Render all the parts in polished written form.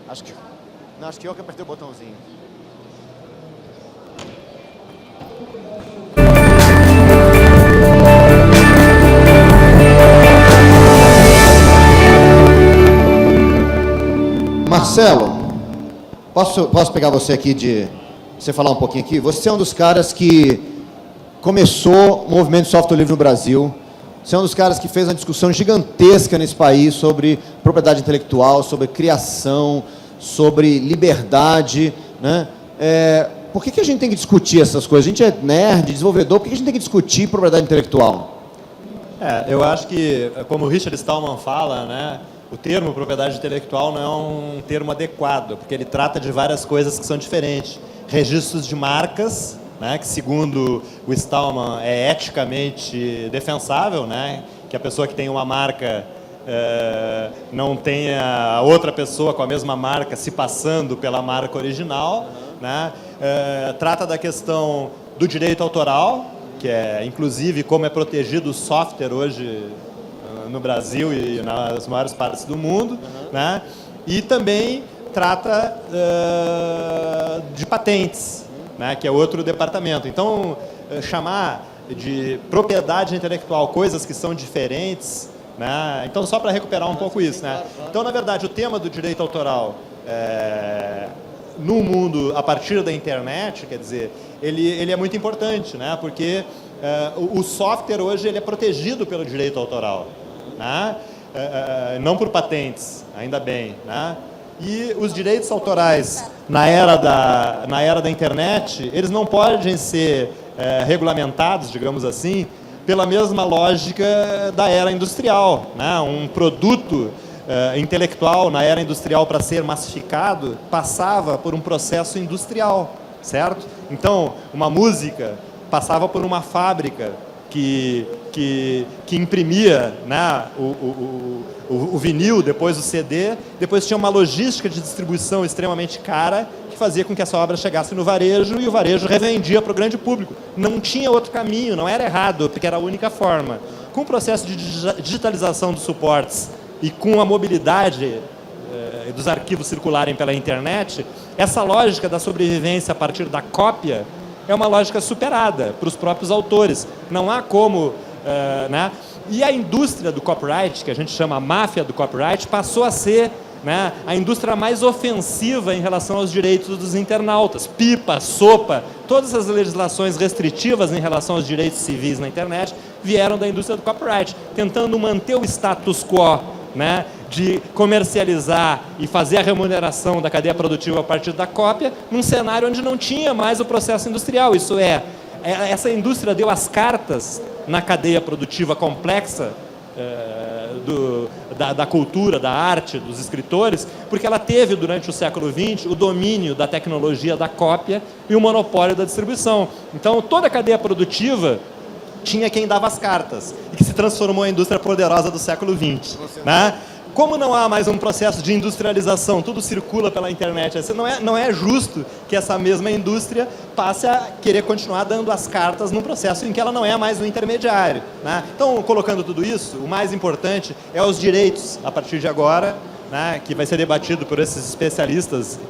Acho que eu que apertei o botãozinho. Marcelo, posso pegar você aqui você falar um pouquinho aqui? Você é um dos caras que começou o movimento de software livre no Brasil. Você é um dos caras que fez uma discussão gigantesca nesse país sobre propriedade intelectual, sobre criação, sobre liberdade, né? Por que a gente tem que discutir essas coisas? A gente é nerd, desenvolvedor, por que a gente tem que discutir propriedade intelectual? Eu acho que, como o Richard Stallman fala, né, o termo propriedade intelectual não é um termo adequado, porque ele trata de várias coisas que são diferentes. Registros de marcas, né, que segundo o Stallman é eticamente defensável, né, que a pessoa que tem uma marca não tenha outra pessoa com a mesma marca se passando pela marca original, né, trata da questão do direito autoral, que é inclusive como é protegido o software hoje no Brasil e nas maiores partes do mundo, né, e também trata de patentes, né, que é outro departamento. Então, chamar de propriedade intelectual coisas que são diferentes, né? Então, só para recuperar um pouco isso, né? Então, na verdade, o tema do direito autoral no mundo, a partir da internet, quer dizer, ele é muito importante, né? Porque o software hoje ele é protegido pelo direito autoral, né? Não por patentes, ainda bem, né? E os direitos autorais na era da internet, eles não podem ser regulamentados, digamos assim, pela mesma lógica da era industrial, né? Um produto intelectual na era industrial, para ser massificado, passava por um processo industrial, certo? Então, uma música passava por uma fábrica que imprimia, né, o vinil, depois o CD, depois tinha uma logística de distribuição extremamente cara, que fazia com que essa obra chegasse no varejo e o varejo revendia para o grande público. Não tinha outro caminho, não era errado, porque era a única forma. Com o processo de digitalização dos suportes e com a mobilidade dos arquivos circularem pela internet, essa lógica da sobrevivência a partir da cópia é uma lógica superada para os próprios autores. Não há como... né? E a indústria do copyright, que a gente chama a máfia do copyright, passou a ser, né, a indústria mais ofensiva em relação aos direitos dos internautas. Pipa, sopa, todas as legislações restritivas em relação aos direitos civis na internet vieram da indústria do copyright, tentando manter o status quo, né, de comercializar e fazer a remuneração da cadeia produtiva a partir da cópia, num cenário onde não tinha mais o processo industrial. Isso essa indústria deu as cartas na cadeia produtiva complexa da cultura, da arte, dos escritores, porque ela teve, durante o século XX, o domínio da tecnologia da cópia e o monopólio da distribuição. Então, toda a cadeia produtiva tinha quem dava as cartas, e que se transformou em indústria poderosa do século XX. Né? Como não há mais um processo de industrialização, tudo circula pela internet, não é justo que essa mesma indústria passe a querer continuar dando as cartas num processo em que ela não é mais um intermediário. Né? Então, colocando tudo isso, o mais importante é os direitos, a partir de agora, né, que vai ser debatido por esses especialistas,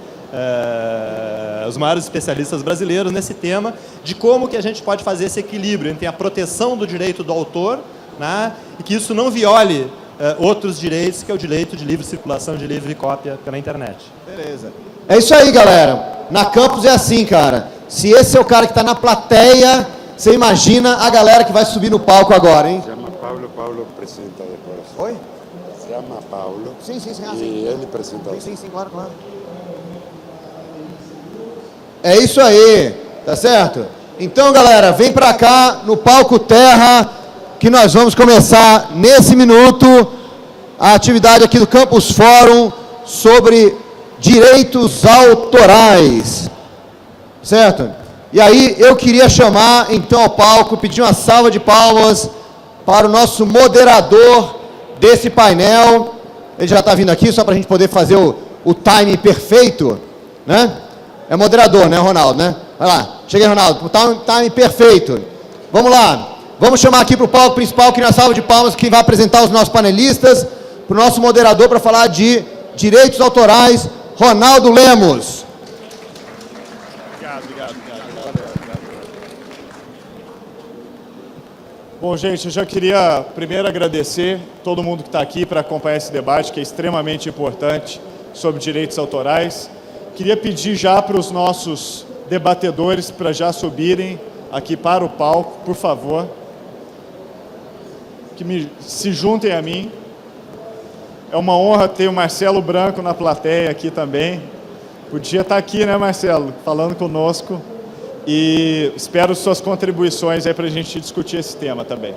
os maiores especialistas brasileiros nesse tema, de como que a gente pode fazer esse equilíbrio entre a proteção do direito do autor, né, e que isso não viole outros direitos, que é o direito de livre circulação, de livre cópia pela internet. Beleza. É isso aí, galera. Na campus é assim, cara. Se esse é o cara que está na plateia, você imagina a galera que vai subir no palco agora, hein? Se chama Paulo apresenta depois. Oi? Se chama Paulo. Sim. E ele apresenta. Sim, claro. É isso aí, tá certo? Então, galera, vem pra cá no palco Terra, que nós vamos começar nesse minuto a atividade aqui do Campus Fórum sobre direitos autorais, certo? E aí eu queria chamar então ao palco, pedir uma salva de palmas para o nosso moderador desse painel. Ele já está vindo aqui só para a gente poder fazer o time perfeito, né? É moderador, né, Ronaldo, né? Vai lá, chega aí, Ronaldo, time perfeito. Vamos lá. Vamos chamar aqui para o palco principal, que na salva de palmas, que vai apresentar os nossos panelistas, para o nosso moderador para falar de direitos autorais, Ronaldo Lemos. Obrigado. Bom, gente, eu já queria primeiro agradecer todo mundo que está aqui para acompanhar esse debate, que é extremamente importante, sobre direitos autorais. Queria pedir já para os nossos debatedores para já subirem aqui para o palco, por favor, que se juntem a mim. É uma honra ter o Marcelo Branco na plateia aqui também. Podia estar aqui, né, Marcelo, falando conosco. E espero suas contribuições aí para a gente discutir esse tema também.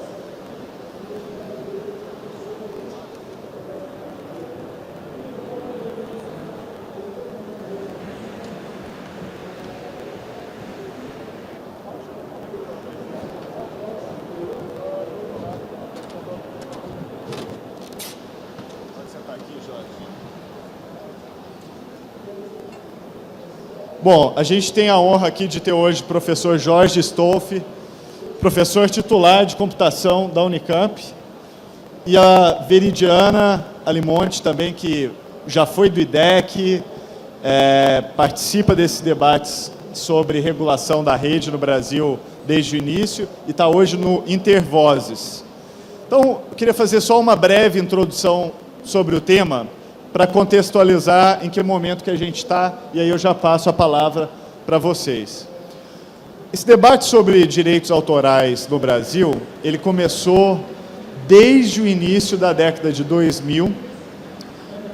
Bom, a gente tem a honra aqui de ter hoje o professor Jorge Stolfi, professor titular de computação da Unicamp, e a Veridiana Alimonte também, que já foi do IDEC, participa desses debates sobre regulação da rede no Brasil desde o início e está hoje no Intervozes. Então, eu queria fazer só uma breve introdução sobre o tema, para contextualizar em que momento que a gente está, e aí eu já passo a palavra para vocês. Esse debate sobre direitos autorais no Brasil, ele começou desde o início da década de 2000,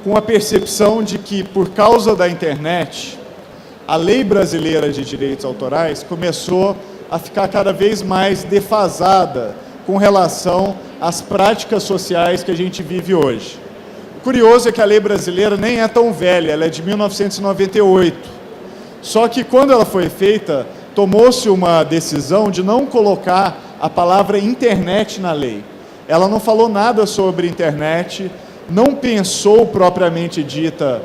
com a percepção de que, por causa da internet, a lei brasileira de direitos autorais começou a ficar cada vez mais defasada com relação às práticas sociais que a gente vive hoje. Curioso é que a lei brasileira nem é tão velha, ela é de 1998. Só que quando ela foi feita, tomou-se uma decisão de não colocar a palavra internet na lei. Ela não falou nada sobre internet, não pensou propriamente dita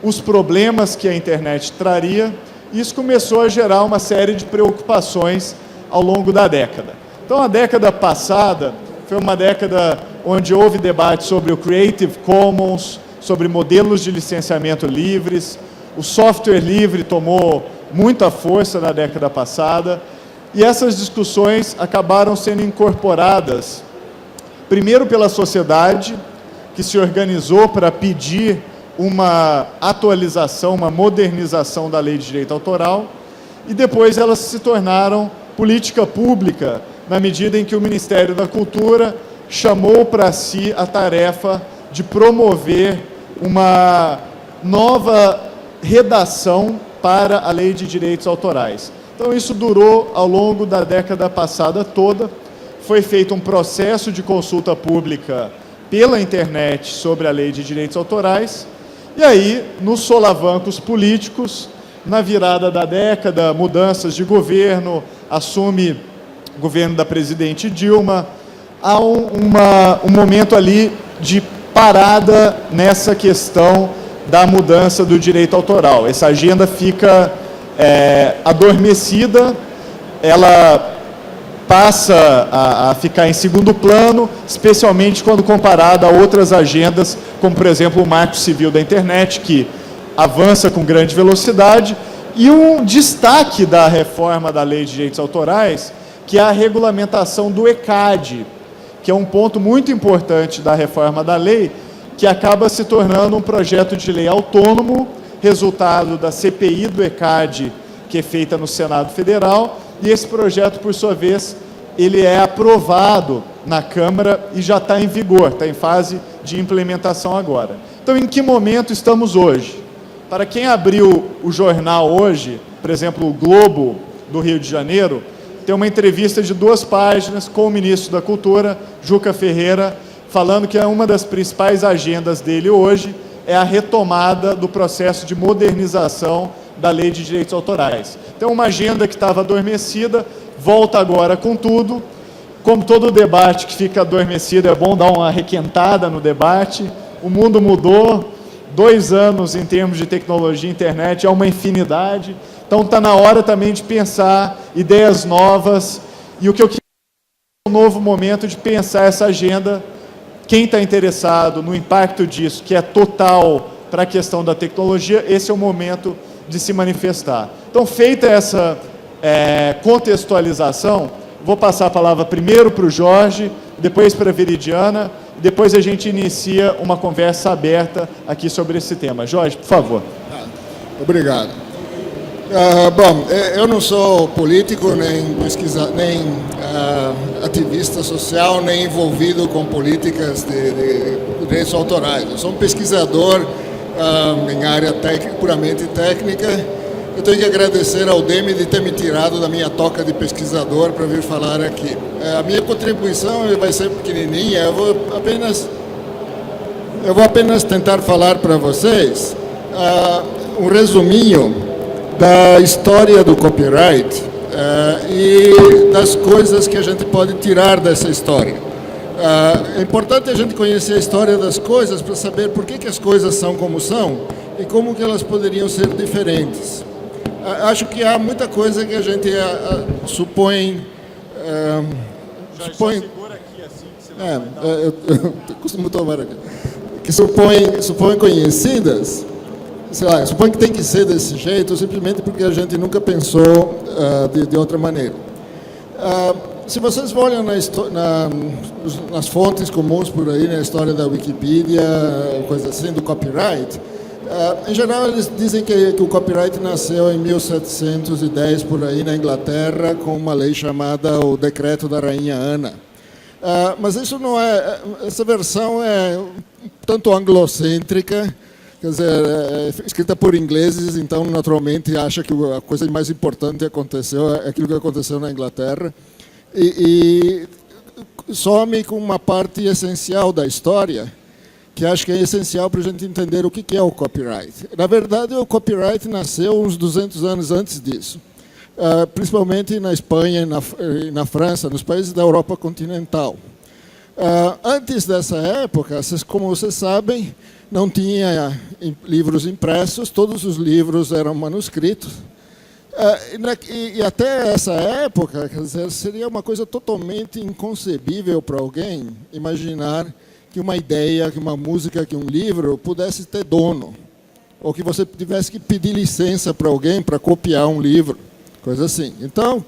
os problemas que a internet traria, e isso começou a gerar uma série de preocupações ao longo da década. Então, a década passada foi uma década onde houve debate sobre o Creative Commons, sobre modelos de licenciamento livres. O software livre tomou muita força na década passada, e essas discussões acabaram sendo incorporadas, primeiro pela sociedade, que se organizou para pedir uma atualização, uma modernização da lei de direito autoral, e depois elas se tornaram política pública, na medida em que o Ministério da Cultura chamou para si a tarefa de promover uma nova redação para a Lei de Direitos Autorais. Então, isso durou ao longo da década passada toda. Foi feito um processo de consulta pública pela internet sobre a Lei de Direitos Autorais, e aí, nos solavancos políticos, na virada da década, mudanças de governo, assume o governo da presidente Dilma, há um momento ali de parada nessa questão da mudança do direito autoral. Essa agenda fica adormecida, ela passa a ficar em segundo plano, especialmente quando comparada a outras agendas, como, por exemplo, o Marco Civil da Internet, que avança com grande velocidade, e um destaque da reforma da Lei de Direitos Autorais, que é a regulamentação do ECAD, que é um ponto muito importante da reforma da lei, que acaba se tornando um projeto de lei autônomo, resultado da CPI do ECAD, que é feita no Senado Federal, e esse projeto, por sua vez, ele é aprovado na Câmara e já está em vigor, está em fase de implementação agora. Então, em que momento estamos hoje? Para quem abriu o jornal hoje, por exemplo, o Globo do Rio de Janeiro, tem uma entrevista de 2 páginas com o ministro da Cultura, Juca Ferreira, falando que uma das principais agendas dele hoje é a retomada do processo de modernização da Lei de Direitos Autorais. Então, uma agenda que estava adormecida, volta agora com tudo. Como todo debate que fica adormecido, é bom dar uma requentada no debate. O mundo mudou, 2 anos em termos de tecnologia e internet é uma infinidade. Então, está na hora também de pensar ideias novas. E o que eu queria é um novo momento de pensar essa agenda. Quem está interessado no impacto disso, que é total para a questão da tecnologia, esse é o momento de se manifestar. Então, feita essa contextualização, vou passar a palavra primeiro para o Jorge, depois para a Veridiana, depois a gente inicia uma conversa aberta aqui sobre esse tema. Jorge, por favor. Obrigado. Bom, eu não sou político, nem ativista social, nem envolvido com políticas de direitos autorais. Eu sou um pesquisador em área puramente técnica. Eu tenho que agradecer ao DEME de ter me tirado da minha toca de pesquisador para vir falar aqui. A minha contribuição vai ser pequenininha, eu vou apenas tentar falar para vocês um resuminho da história do copyright e das coisas que a gente pode tirar dessa história. É importante a gente conhecer a história das coisas para saber por que as coisas são como são e como que elas poderiam ser diferentes. Acho que há muita coisa que a gente supõe... Segura aqui assim, que você eu costumo tomar aqui. Que supõe conhecidas, sei lá, supõe que tem que ser desse jeito, simplesmente porque a gente nunca pensou de outra maneira. Se vocês olham nas fontes comuns por aí, na história da Wikipedia, coisa assim, do copyright, em geral eles dizem que o copyright nasceu em 1710 por aí na Inglaterra com uma lei chamada o Decreto da Rainha Ana. Mas isso não é, essa versão é tanto anglocêntrica, quer dizer, é escrita por ingleses, então naturalmente acha que a coisa mais importante aconteceu, é aquilo que aconteceu na Inglaterra, e some com uma parte essencial da história, que acho que é essencial para a gente entender o que é o copyright. Na verdade, o copyright nasceu uns 200 anos antes disso, principalmente na Espanha e na França, nos países da Europa continental. Antes dessa época, como vocês sabem, não tinha livros impressos, todos os livros eram manuscritos. E até essa época, quer dizer, seria uma coisa totalmente inconcebível para alguém imaginar que uma ideia, que uma música, que um livro pudesse ter dono, ou que você tivesse que pedir licença para alguém para copiar um livro, coisa assim. Então,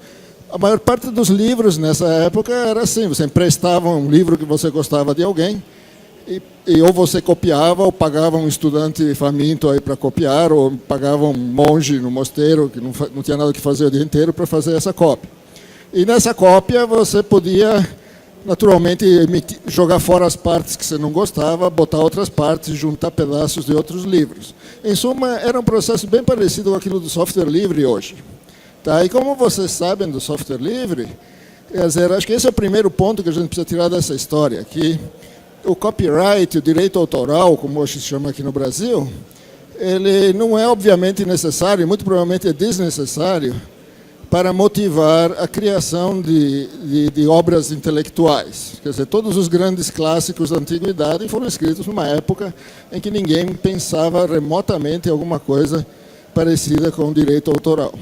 a maior parte dos livros nessa época era assim, você emprestava um livro que você gostava de alguém, e ou você copiava, ou pagava um estudante faminto aí para copiar, ou pagava um monge no mosteiro, que não tinha nada que fazer o dia inteiro, para fazer essa cópia. E nessa cópia você podia, naturalmente, jogar fora as partes que você não gostava, botar outras partes, juntar pedaços de outros livros. Em suma, era um processo bem parecido com aquilo do software livre hoje. Tá? E como vocês sabem do software livre, quer dizer, acho que esse é o primeiro ponto que a gente precisa tirar dessa história, que o copyright, o direito autoral, como hoje se chama aqui no Brasil, ele não é obviamente necessário, muito provavelmente é desnecessário, para motivar a criação de obras intelectuais. Quer dizer, todos os grandes clássicos da antiguidade foram escritos numa época em que ninguém pensava remotamente em alguma coisa parecida com o direito autoral.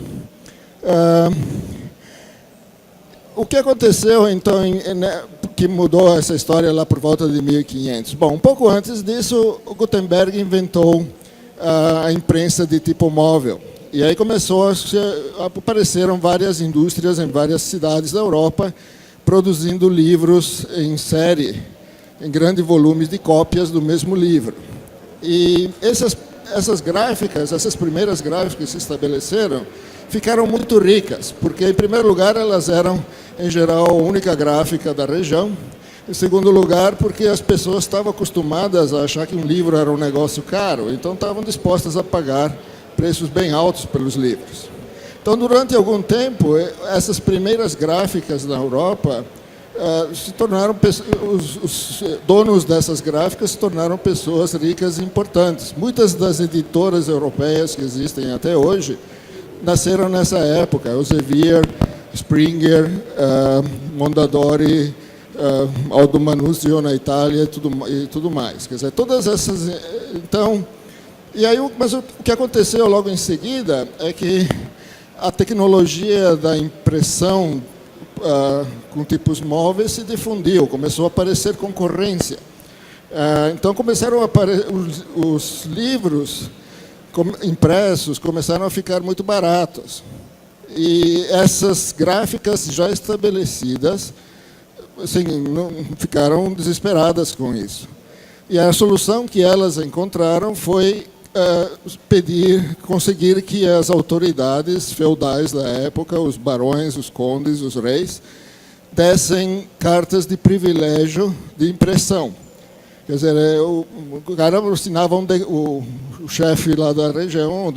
O que aconteceu, então, que mudou essa história lá por volta de 1500? Bom, um pouco antes disso, o Gutenberg inventou a imprensa de tipo móvel. E aí apareceram várias indústrias em várias cidades da Europa, produzindo livros em série, em grandes volumes de cópias do mesmo livro. E essas gráficas, essas primeiras gráficas que se estabeleceram, ficaram muito ricas, porque, em primeiro lugar, elas eram, em geral, a única gráfica da região. Em segundo lugar, porque as pessoas estavam acostumadas a achar que um livro era um negócio caro, então estavam dispostas a pagar preços bem altos pelos livros. Então, durante algum tempo, essas primeiras gráficas na Europa se tornaram, os donos dessas gráficas se tornaram pessoas ricas e importantes. Muitas das editoras europeias que existem até hoje nasceram nessa época, Elsevier, Springer, Mondadori, Aldo Manuzio na Itália e tudo mais. Quer dizer, todas essas... Então, e aí, mas o que aconteceu logo em seguida é que a tecnologia da impressão com tipos móveis se difundiu, começou a aparecer concorrência. Então começaram a aparecer os livros impressos, começaram a ficar muito baratos. E essas gráficas já estabelecidas, assim, não, ficaram desesperadas com isso. E a solução que elas encontraram foi conseguir que as autoridades feudais da época, os barões, os condes, os reis, dessem cartas de privilégio de impressão. Quer dizer, o cara assinava o chefe lá da região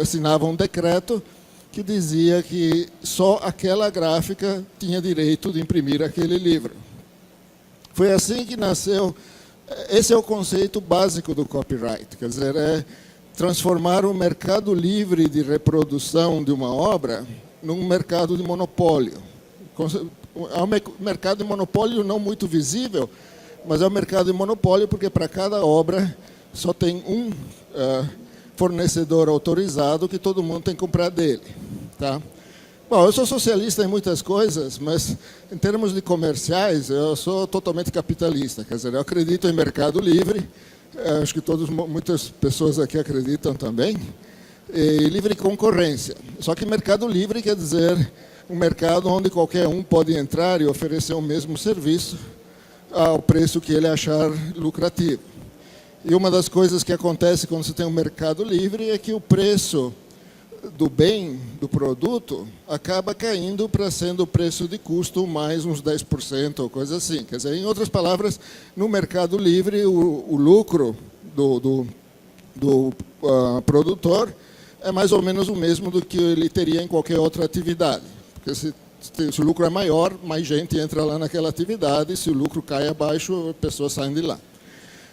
assinava um decreto que dizia que só aquela gráfica tinha direito de imprimir aquele livro. Foi assim que nasceu. Esse é o conceito básico do copyright, quer dizer, é transformar o mercado livre de reprodução de uma obra num mercado de monopólio. É um mercado de monopólio não muito visível, mas é um mercado de monopólio porque para cada obra só tem um fornecedor autorizado que todo mundo tem que comprar dele. Tá? Bom, eu sou socialista em muitas coisas, mas em termos de comerciais, eu sou totalmente capitalista. Quer dizer, eu acredito em mercado livre, acho que muitas pessoas aqui acreditam também, e livre concorrência. Só que mercado livre quer dizer um mercado onde qualquer um pode entrar e oferecer o mesmo serviço ao preço que ele achar lucrativo. E uma das coisas que acontece quando você tem um mercado livre é que o preço do bem, do produto, acaba caindo para sendo o preço de custo mais uns 10% ou coisa assim. Quer dizer, em outras palavras, no mercado livre, o lucro do produtor é mais ou menos o mesmo do que ele teria em qualquer outra atividade. Porque se o lucro é maior, mais gente entra lá naquela atividade, se o lucro cai abaixo, as pessoas saem de lá.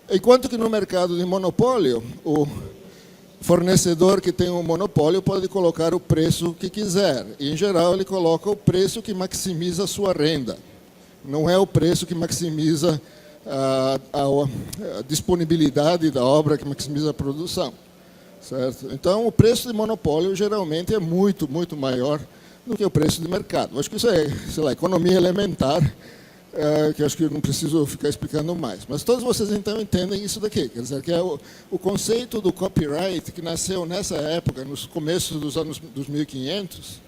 Enquanto que no mercado de monopólio, o fornecedor que tem um monopólio pode colocar o preço que quiser. E, em geral, ele coloca o preço que maximiza a sua renda. Não é o preço que maximiza a disponibilidade da obra, que maximiza a produção. Certo? Então, o preço de monopólio, geralmente, é muito, muito maior do que o preço de mercado. Acho que isso é, sei lá, economia elementar, que acho que eu não preciso ficar explicando mais. Mas todos vocês, então, entendem isso daqui. Quer dizer, que é o conceito do copyright, que nasceu nessa época, nos começos dos anos 1500,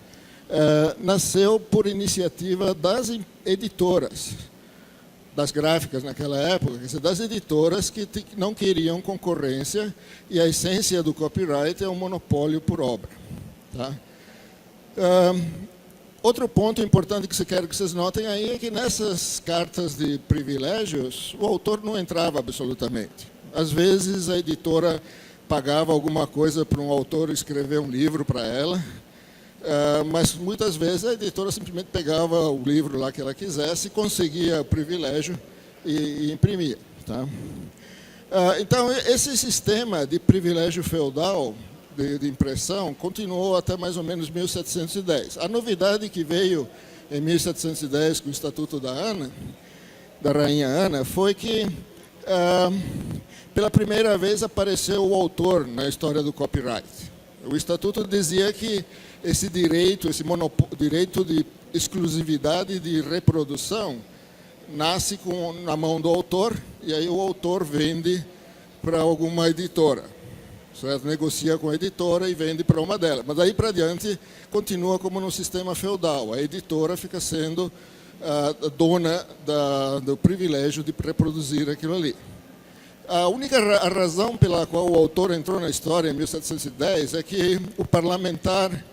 nasceu por iniciativa das editoras, das gráficas naquela época, quer dizer, das editoras que não queriam concorrência, e a essência do copyright é um monopólio por obra. Tá? Outro ponto importante que eu quero que vocês notem aí é que nessas cartas de privilégios, o autor não entrava absolutamente. Às vezes, a editora pagava alguma coisa para um autor escrever um livro para ela, mas muitas vezes a editora simplesmente pegava o livro lá que ela quisesse, conseguia o privilégio e imprimia. Tá? Então, esse sistema de privilégio feudal de impressão continuou até mais ou menos 1710. A novidade que veio em 1710 com o Estatuto da Rainha Ana, foi que pela primeira vez apareceu o autor na história do copyright. O Estatuto dizia que esse direito de exclusividade de reprodução nasce na mão do autor, e aí o autor vende para alguma editora. Certo? Negocia com a editora e vende para uma delas. Mas daí para diante continua como no sistema feudal. A editora fica sendo a dona do privilégio de reproduzir aquilo ali. A única razão pela qual o autor entrou na história em 1710 é que o parlamentar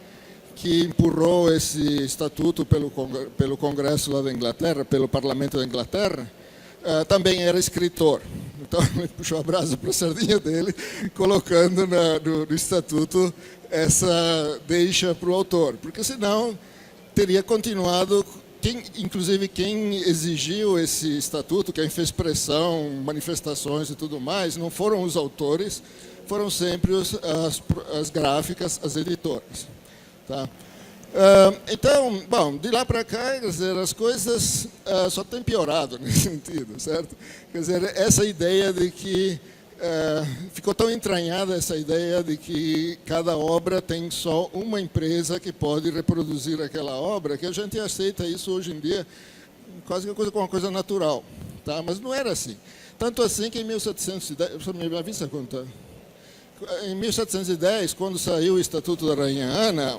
que empurrou esse estatuto pelo Congresso lá da Inglaterra, pelo Parlamento da Inglaterra, também era escritor. Então, ele puxou a brasa para a sardinha dele, colocando no estatuto essa deixa para o autor. Porque, senão, teria continuado... Inclusive, quem exigiu esse estatuto, quem fez pressão, manifestações e tudo mais, não foram os autores, foram sempre as gráficas, as editoras. Tá? Então, bom, de lá para cá, quer dizer, as coisas só têm piorado nesse sentido, certo? Quer dizer, essa ideia de que ficou tão entranhada essa ideia de que cada obra tem só uma empresa que pode reproduzir aquela obra, que a gente aceita isso hoje em dia quase que uma coisa natural, tá? Mas não era assim. Tanto assim que em 1710, você me avisa quanto? Em 1710, quando saiu o Estatuto da Rainha Ana,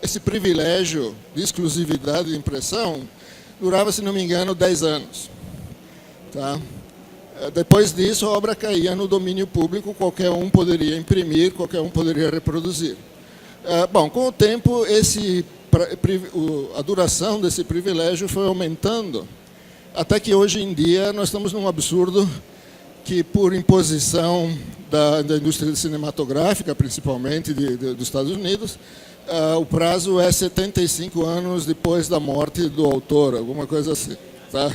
esse privilégio de exclusividade de impressão durava, se não me engano, 10 anos. Tá? Depois disso, a obra caía no domínio público, qualquer um poderia imprimir, qualquer um poderia reproduzir. Bom, com o tempo, a duração desse privilégio foi aumentando, até que hoje em dia nós estamos num absurdo que, por imposição da indústria cinematográfica, principalmente dos Estados Unidos, o prazo é 75 anos depois da morte do autor, alguma coisa assim. Tá?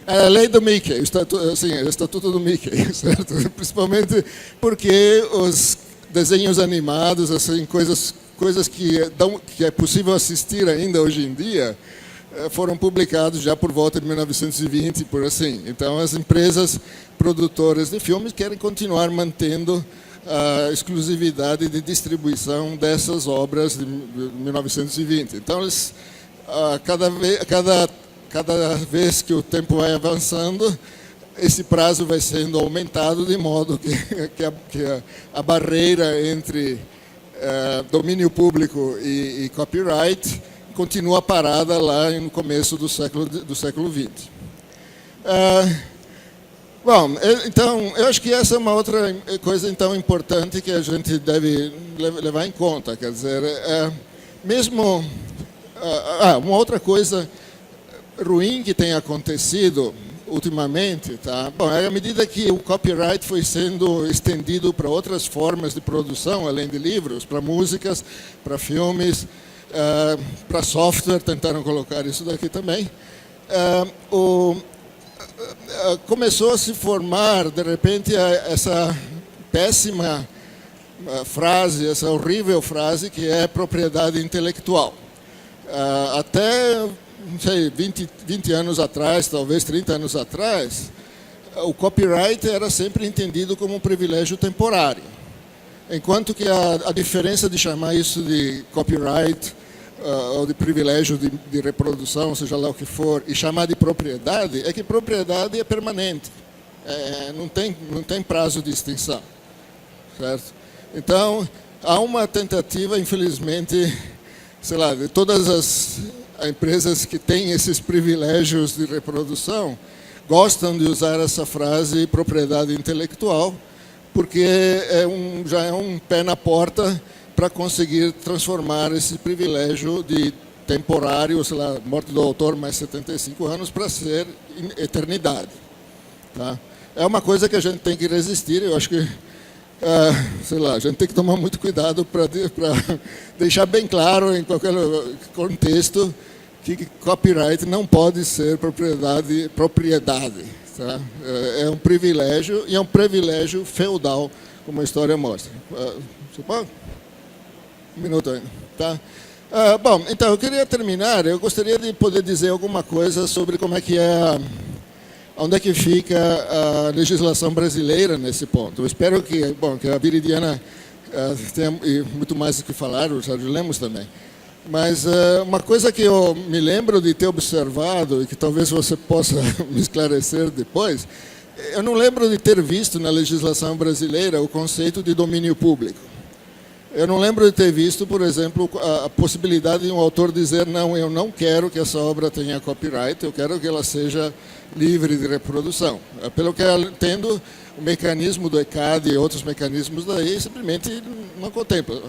É a lei do Mickey, o estatuto do Mickey, certo? Principalmente porque os desenhos animados, assim, coisas que é possível assistir ainda hoje em dia, foram publicados já por volta de 1920, por assim. Então, as empresas produtoras de filmes querem continuar mantendo a exclusividade de distribuição dessas obras de 1920. Então, eles, cada vez que o tempo vai avançando, esse prazo vai sendo aumentado, de modo que a barreira entre domínio público e copyright continua parada lá no começo do século XX. Bom, então, eu acho que essa é uma outra coisa então importante que a gente deve levar em conta. Quer dizer, mesmo uma outra coisa ruim que tem acontecido ultimamente, tá? Bom, à medida que o copyright foi sendo estendido para outras formas de produção, além de livros, para músicas, para filmes, para software, tentaram colocar isso daqui também, começou a se formar, de repente, essa péssima frase, essa horrível frase que é propriedade intelectual. Até, não sei, 20 anos atrás, talvez 30 anos atrás, o copyright era sempre entendido como um privilégio temporário. Enquanto que a diferença de chamar isso de copyright ou de privilégio de reprodução, seja lá o que for, e chamar de propriedade, é que propriedade é permanente. Não tem prazo de extinção. Certo? Então, há uma tentativa, infelizmente, sei lá, de todas as empresas que têm esses privilégios de reprodução, gostam de usar essa frase propriedade intelectual, porque já é um pé na porta para conseguir transformar esse privilégio de temporário, sei lá, morte do autor mais 75 anos, para ser eternidade. Tá? É uma coisa que a gente tem que resistir, eu acho que, sei lá, a gente tem que tomar muito cuidado para deixar bem claro em qualquer contexto que copyright não pode ser propriedade. Tá? É um privilégio, e é um privilégio feudal, como a história mostra. Um minuto ainda. Tá? Bom, então, eu queria terminar, eu gostaria de poder dizer alguma coisa sobre como é que onde é que fica a legislação brasileira nesse ponto. Eu espero que a Viridiana tenha muito mais do que falar, o Sérgio Lemos também. Mas uma coisa que eu me lembro de ter observado, e que talvez você possa me esclarecer depois, eu não lembro de ter visto na legislação brasileira o conceito de domínio público. Eu não lembro de ter visto, por exemplo, a possibilidade de um autor dizer: não, eu não quero que essa obra tenha copyright, eu quero que ela seja livre de reprodução. Pelo que eu entendo, o mecanismo do ECAD e outros mecanismos daí simplesmente não contemplam.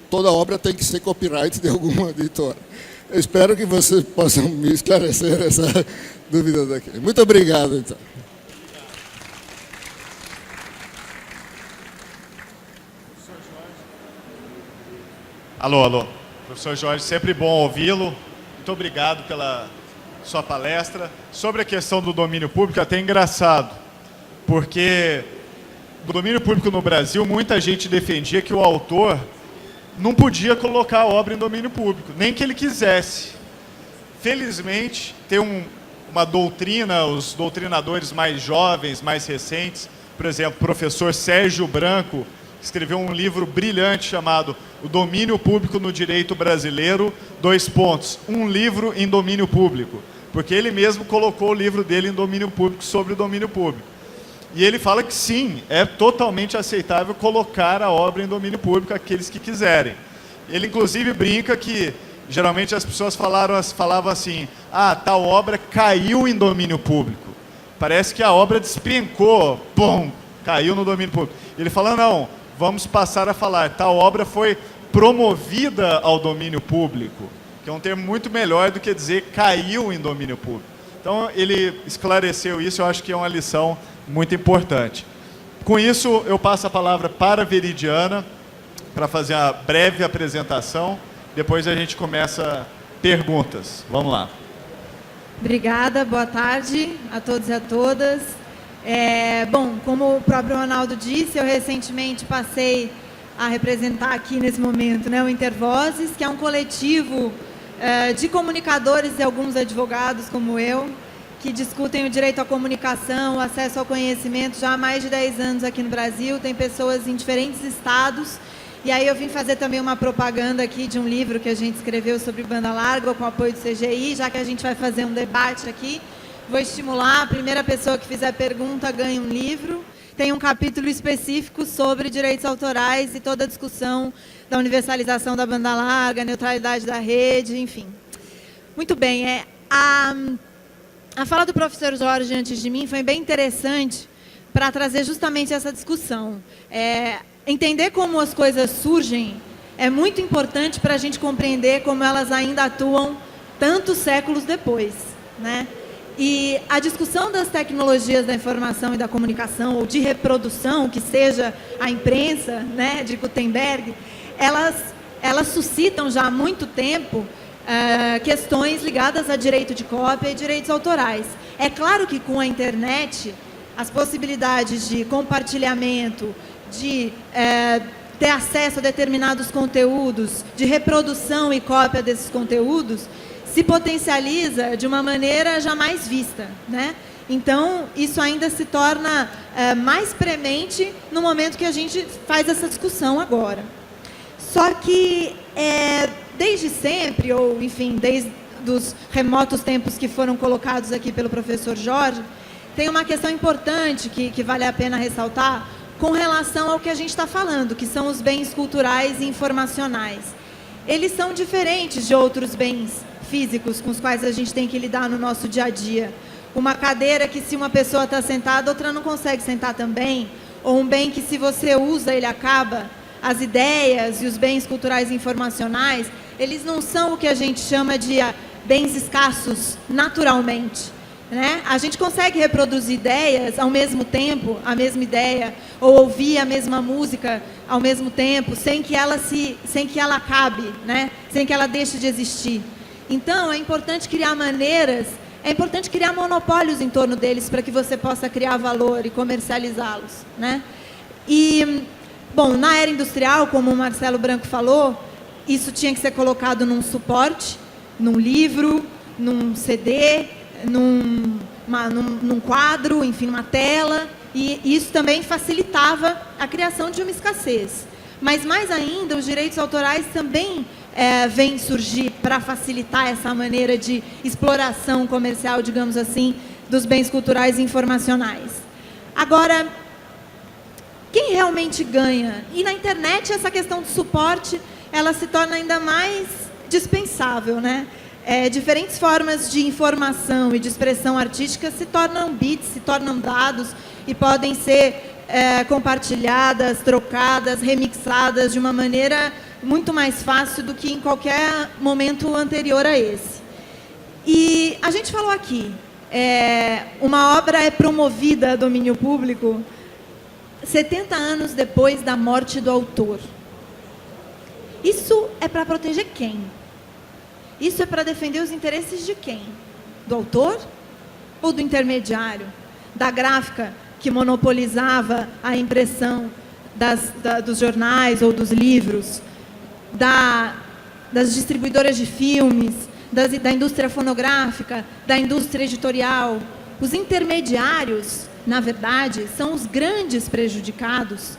Toda obra tem que ser copyright de algum editor. Eu espero que vocês possam me esclarecer essa dúvida daqui. Muito obrigado, então. Alô. Professor Jorge, sempre bom ouvi-lo. Muito obrigado pela sua palestra. Sobre a questão do domínio público, é até engraçado, porque o domínio público no Brasil, muita gente defendia que o autor não podia colocar a obra em domínio público, nem que ele quisesse. Felizmente, tem uma doutrina, os doutrinadores mais jovens, mais recentes, por exemplo, o professor Sérgio Branco, escreveu um livro brilhante chamado O Domínio Público no Direito Brasileiro, : um livro em domínio público, porque ele mesmo colocou o livro dele em domínio público sobre o domínio público. E ele fala que sim, é totalmente aceitável colocar a obra em domínio público, aqueles que quiserem. Ele inclusive brinca que geralmente as pessoas falavam assim, tal obra caiu em domínio público. Parece que a obra despencou, pum, caiu no domínio público. Ele fala, não, vamos passar a falar, tal obra foi promovida ao domínio público, que é um termo muito melhor do que dizer caiu em domínio público. Então, ele esclareceu isso, eu acho que é uma lição muito importante. Com isso, eu passo a palavra para a Veridiana, para fazer a breve apresentação, depois a gente começa perguntas. Vamos lá. Obrigada, boa tarde a todos e a todas. Bom, como o próprio Ronaldo disse, eu recentemente passei a representar aqui nesse momento, né, o Intervozes, que é um coletivo de comunicadores e alguns advogados como eu, que discutem o direito à comunicação, o acesso ao conhecimento já há mais de 10 anos aqui no Brasil. Tem pessoas em diferentes estados. E aí eu vim fazer também uma propaganda aqui de um livro que a gente escreveu sobre banda larga, com apoio do CGI, já que a gente vai fazer um debate aqui. Vou estimular, a primeira pessoa que fizer pergunta ganha um livro. Tem um capítulo específico sobre direitos autorais e toda a discussão da universalização da banda larga, neutralidade da rede, enfim. Muito bem, a fala do professor Jorge antes de mim foi bem interessante para trazer justamente essa discussão. Entender como as coisas surgem é muito importante para a gente compreender como elas ainda atuam tantos séculos depois, né? E a discussão das tecnologias da informação e da comunicação, ou de reprodução, que seja a imprensa, né, de Gutenberg, elas suscitam já há muito tempo questões ligadas a direito de cópia e direitos autorais. É claro que com a internet, as possibilidades de compartilhamento, de ter acesso a determinados conteúdos, de reprodução e cópia desses conteúdos, se potencializa de uma maneira jamais vista, né? Então, isso ainda se torna mais premente no momento que a gente faz essa discussão agora. Só que, desde sempre, ou enfim, desde os remotos tempos que foram colocados aqui pelo professor Jorge, tem uma questão importante que vale a pena ressaltar com relação ao que a gente está falando, que são os bens culturais e informacionais. Eles são diferentes de outros bens físicos com os quais a gente tem que lidar no nosso dia a dia. Uma cadeira que, se uma pessoa está sentada, outra não consegue sentar também, ou um bem que, se você usa, ele acaba. As ideias e os bens culturais e informacionais, eles não são o que a gente chama de bens escassos naturalmente, né? A gente consegue reproduzir ideias ao mesmo tempo, a mesma ideia, ou ouvir a mesma música ao mesmo tempo, sem que ela acabe, né? Sem que ela deixe de existir. Então, é importante criar maneiras, é importante criar monopólios em torno deles para que você possa criar valor e comercializá-los, né? E, bom, na era industrial, como o Marcelo Branco falou, isso tinha que ser colocado num suporte, num livro, num CD, num quadro, enfim, numa tela, e isso também facilitava a criação de uma escassez. Mas, mais ainda, os direitos autorais também vêm surgir para facilitar essa maneira de exploração comercial, digamos assim, dos bens culturais e informacionais. Agora, quem realmente ganha? E na internet, essa questão de suporte, ela se torna ainda mais dispensável, né? Diferentes formas de informação e de expressão artística se tornam bits, se tornam dados e podem ser compartilhadas, trocadas, remixadas de uma maneira muito mais fácil do que em qualquer momento anterior a esse. E a gente falou aqui, uma obra é promovida a domínio público 70 anos depois da morte do autor. Isso é para proteger quem? Isso é para defender os interesses de quem? Do autor ou do intermediário? Da gráfica que monopolizava a impressão dos jornais ou dos livros? Das distribuidoras de filmes? Da indústria fonográfica? Da indústria editorial? Os intermediários, na verdade, são os grandes prejudicados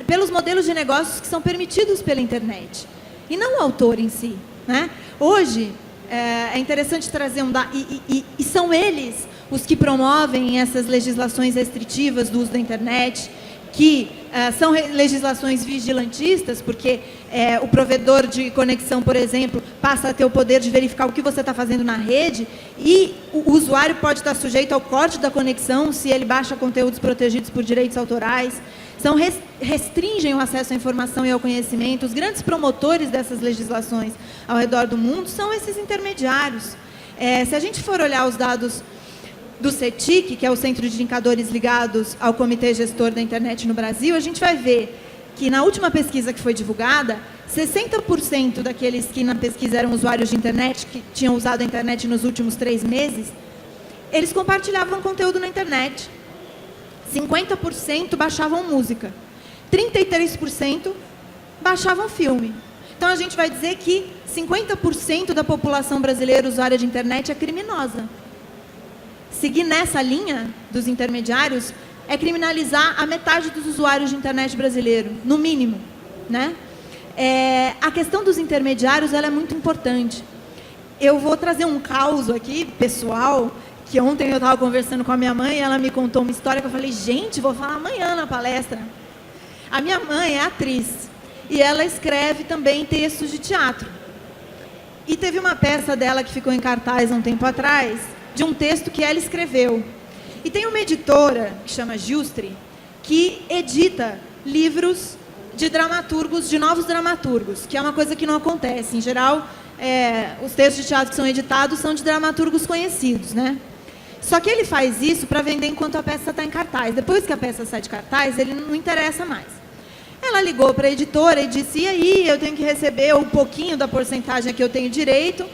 pelos modelos de negócios que são permitidos pela internet. E não o autor em si, né? Hoje, é interessante trazer um dado, e são eles os que promovem essas legislações restritivas do uso da internet, que são legislações vigilantistas, porque o provedor de conexão, por exemplo, passa a ter o poder de verificar o que você está fazendo na rede, e o usuário pode estar sujeito ao corte da conexão se ele baixa conteúdos protegidos por direitos autorais. Restringem o acesso à informação e ao conhecimento. Os grandes promotores dessas legislações ao redor do mundo são esses intermediários. Se a gente for olhar os dados do CETIC, que é o Centro de Indicadores ligados ao Comitê Gestor da Internet no Brasil, a gente vai ver que na última pesquisa que foi divulgada, 60% daqueles que na pesquisa eram usuários de internet, que tinham usado a internet nos últimos 3 meses, eles compartilhavam conteúdo na internet. 50% baixavam música. 33% baixavam filme. Então, a gente vai dizer que 50% da população brasileira usuária de internet é criminosa. Seguir nessa linha dos intermediários é criminalizar a metade dos usuários de internet brasileiro, no mínimo, né? A questão dos intermediários, ela é muito importante. Eu vou trazer um caos aqui, pessoal, que ontem eu estava conversando com a minha mãe e ela me contou uma história que eu falei, gente, vou falar amanhã na palestra. A minha mãe é atriz e ela escreve também textos de teatro. E teve uma peça dela que ficou em cartaz há um tempo atrás, de um texto que ela escreveu. E tem uma editora, que chama Justri, que edita livros de dramaturgos, de novos dramaturgos, que é uma coisa que não acontece. Em geral, os textos de teatro que são editados são de dramaturgos conhecidos, né? Só que ele faz isso para vender enquanto a peça está em cartaz. Depois que a peça sai de cartaz, ele não interessa mais. Ela ligou para a editora e disse, e aí, eu tenho que receber um pouquinho da porcentagem que eu tenho direito.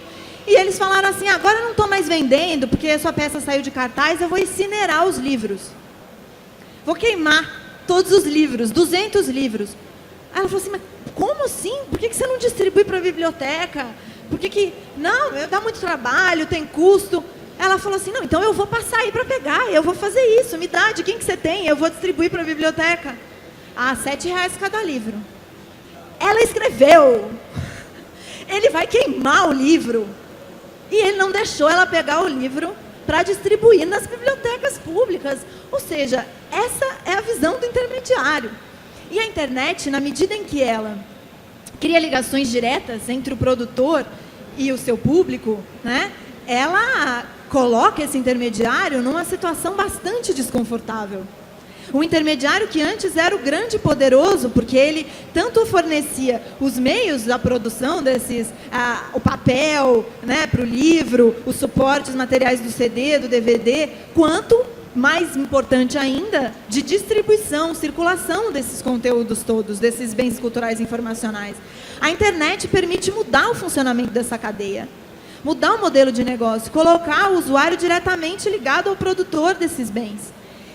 E eles falaram assim, agora eu não estou mais vendendo, porque a sua peça saiu de cartaz, eu vou incinerar os livros. Vou queimar todos os livros, 200 livros. Aí ela falou assim, mas como assim? Por que você não distribui para a biblioteca? Por que... Não, dá muito trabalho, tem custo. Ela falou assim, não, então eu vou passar aí para pegar, eu vou fazer isso, me dá, de quem que você tem? Eu vou distribuir para a biblioteca. R$7 cada livro. Ela escreveu. Ele vai queimar o livro. E ele não deixou ela pegar o livro para distribuir nas bibliotecas públicas. Ou seja, essa é a visão do intermediário. E a internet, na medida em que ela cria ligações diretas entre o produtor e o seu público, né, ela coloca esse intermediário numa situação bastante desconfortável. O intermediário que antes era o grande poderoso, porque ele tanto fornecia os meios da produção desses, o papel, né, para o livro, os suportes materiais do CD, do DVD, quanto, mais importante ainda, de distribuição, circulação desses conteúdos todos, desses bens culturais e informacionais. A internet permite mudar o funcionamento dessa cadeia, mudar o modelo de negócio, colocar o usuário diretamente ligado ao produtor desses bens.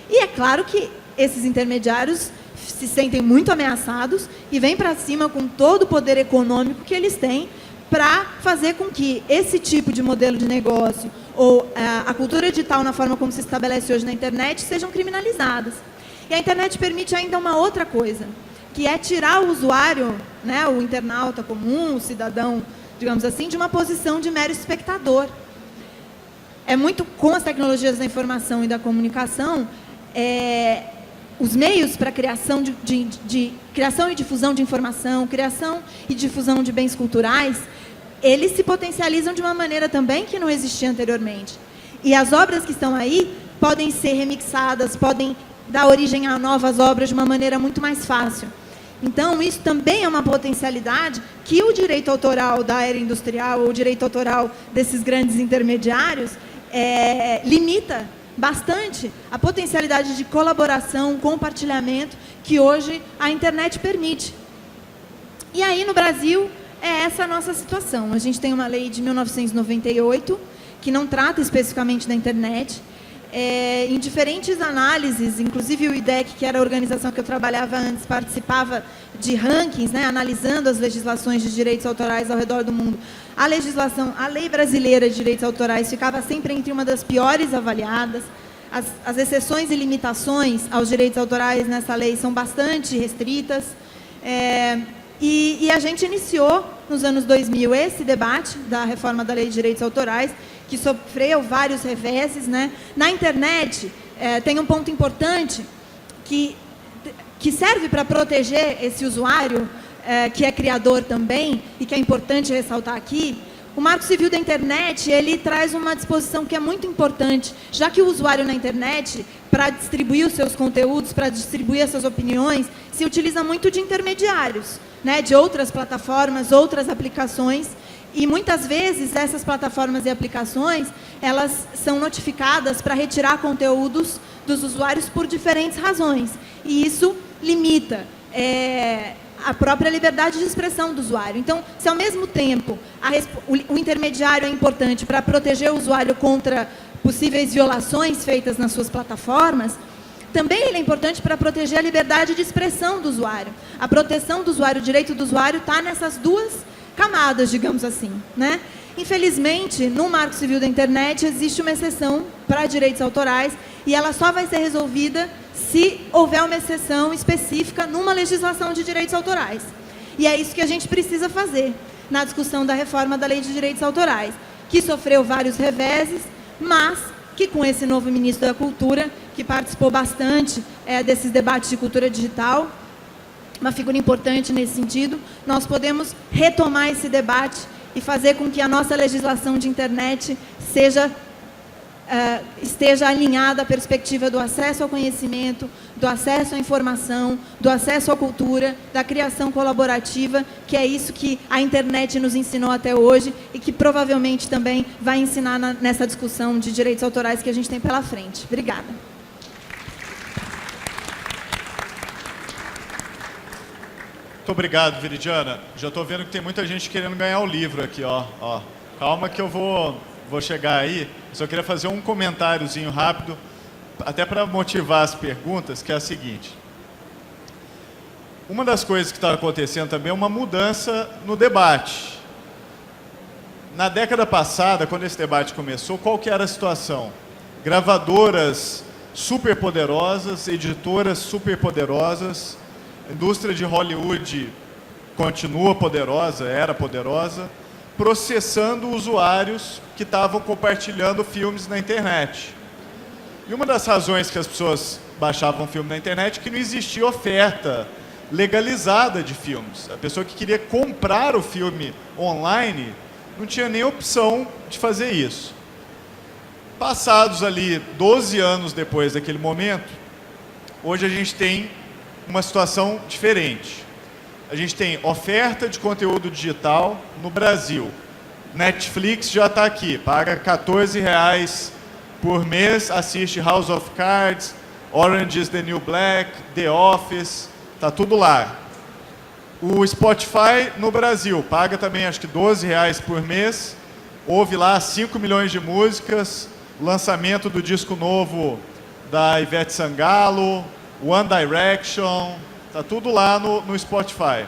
E é claro que esses intermediários se sentem muito ameaçados e vêm para cima com todo o poder econômico que eles têm para fazer com que esse tipo de modelo de negócio ou a cultura digital na forma como se estabelece hoje na internet sejam criminalizadas. E a internet permite ainda uma outra coisa, que é tirar o usuário, né, o internauta comum, o cidadão, digamos assim, de uma posição de mero espectador. É muito com as tecnologias da informação e da comunicação, os meios para criação criação e difusão de informação, criação e difusão de bens culturais, eles se potencializam de uma maneira também que não existia anteriormente. E as obras que estão aí podem ser remixadas, podem dar origem a novas obras de uma maneira muito mais fácil. Então, isso também é uma potencialidade que o direito autoral da era industrial, ou o direito autoral desses grandes intermediários, limita bastante a potencialidade de colaboração, compartilhamento, que hoje a internet permite. E aí, no Brasil, é essa a nossa situação. A gente tem uma lei de 1998, que não trata especificamente da internet. Em diferentes análises, inclusive o IDEC, que era a organização que eu trabalhava antes, participava de rankings, né, analisando as legislações de direitos autorais ao redor do mundo. A lei brasileira de direitos autorais ficava sempre entre uma das piores avaliadas. As exceções e limitações aos direitos autorais nessa lei são bastante restritas. E a gente iniciou nos anos 2000 esse debate da reforma da Lei de Direitos Autorais, que sofreu vários reveses, né? Na internet, tem um ponto importante que serve para proteger esse usuário, que é criador também, e que é importante ressaltar aqui. O Marco Civil da Internet, ele traz uma disposição que é muito importante, já que o usuário na internet, para distribuir os seus conteúdos, para distribuir essas opiniões, se utiliza muito de intermediários, né, de outras plataformas, outras aplicações, e muitas vezes essas plataformas e aplicações, elas são notificadas para retirar conteúdos dos usuários por diferentes razões, e isso limita a própria liberdade de expressão do usuário. Então, se ao mesmo tempo o intermediário é importante para proteger o usuário contra possíveis violações feitas nas suas plataformas, também ele é importante para proteger a liberdade de expressão do usuário. A proteção do usuário, o direito do usuário está nessas duas camadas, digamos assim, né? Infelizmente, no Marco Civil da Internet existe uma exceção para direitos autorais e ela só vai ser resolvida se houver uma exceção específica numa legislação de direitos autorais. E é isso que a gente precisa fazer na discussão da reforma da Lei de Direitos Autorais, que sofreu vários reveses, mas que com esse novo ministro da Cultura, que participou bastante desses debates de cultura digital, uma figura importante nesse sentido, nós podemos retomar esse debate e fazer com que a nossa legislação de internet esteja alinhada à perspectiva do acesso ao conhecimento, do acesso à informação, do acesso à cultura, da criação colaborativa, que é isso que a internet nos ensinou até hoje e que provavelmente também vai ensinar nessa discussão de direitos autorais que a gente tem pela frente. Obrigada. Muito obrigado, Viridiana. Já estou vendo que tem muita gente querendo ganhar o livro aqui, ó. Calma que eu vou chegar aí. Só queria fazer um comentáriozinho rápido, até para motivar as perguntas, que é a seguinte. Uma das coisas que está acontecendo também é uma mudança no debate. Na década passada, quando esse debate começou, qual que era a situação? Gravadoras superpoderosas, editoras superpoderosas, a indústria de Hollywood continua poderosa, era poderosa, processando usuários que estavam compartilhando filmes na internet. E uma das razões que as pessoas baixavam filme na internet é que não existia oferta legalizada de filmes. A pessoa que queria comprar o filme online não tinha nem opção de fazer isso. Passados ali 12 anos depois daquele momento, hoje a gente tem uma situação diferente. A gente tem oferta de conteúdo digital no Brasil. Netflix já está aqui, paga R$14 por mês, assiste House of Cards, Orange is the New Black, The Office, está tudo lá. O Spotify no Brasil paga também acho que R$12 por mês, ouve lá 5 milhões de músicas, lançamento do disco novo da Ivete Sangalo, One Direction, está tudo lá no Spotify.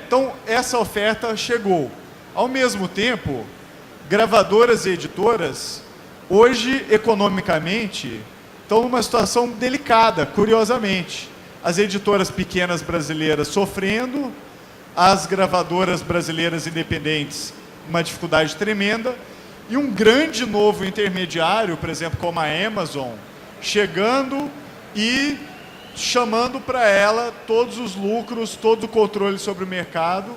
Então, essa oferta chegou. Ao mesmo tempo, gravadoras e editoras, hoje, economicamente, estão numa situação delicada, curiosamente. As editoras pequenas brasileiras sofrendo, as gravadoras brasileiras independentes, uma dificuldade tremenda, e um grande novo intermediário, por exemplo, como a Amazon, chegando e chamando para ela todos os lucros, todo o controle sobre o mercado,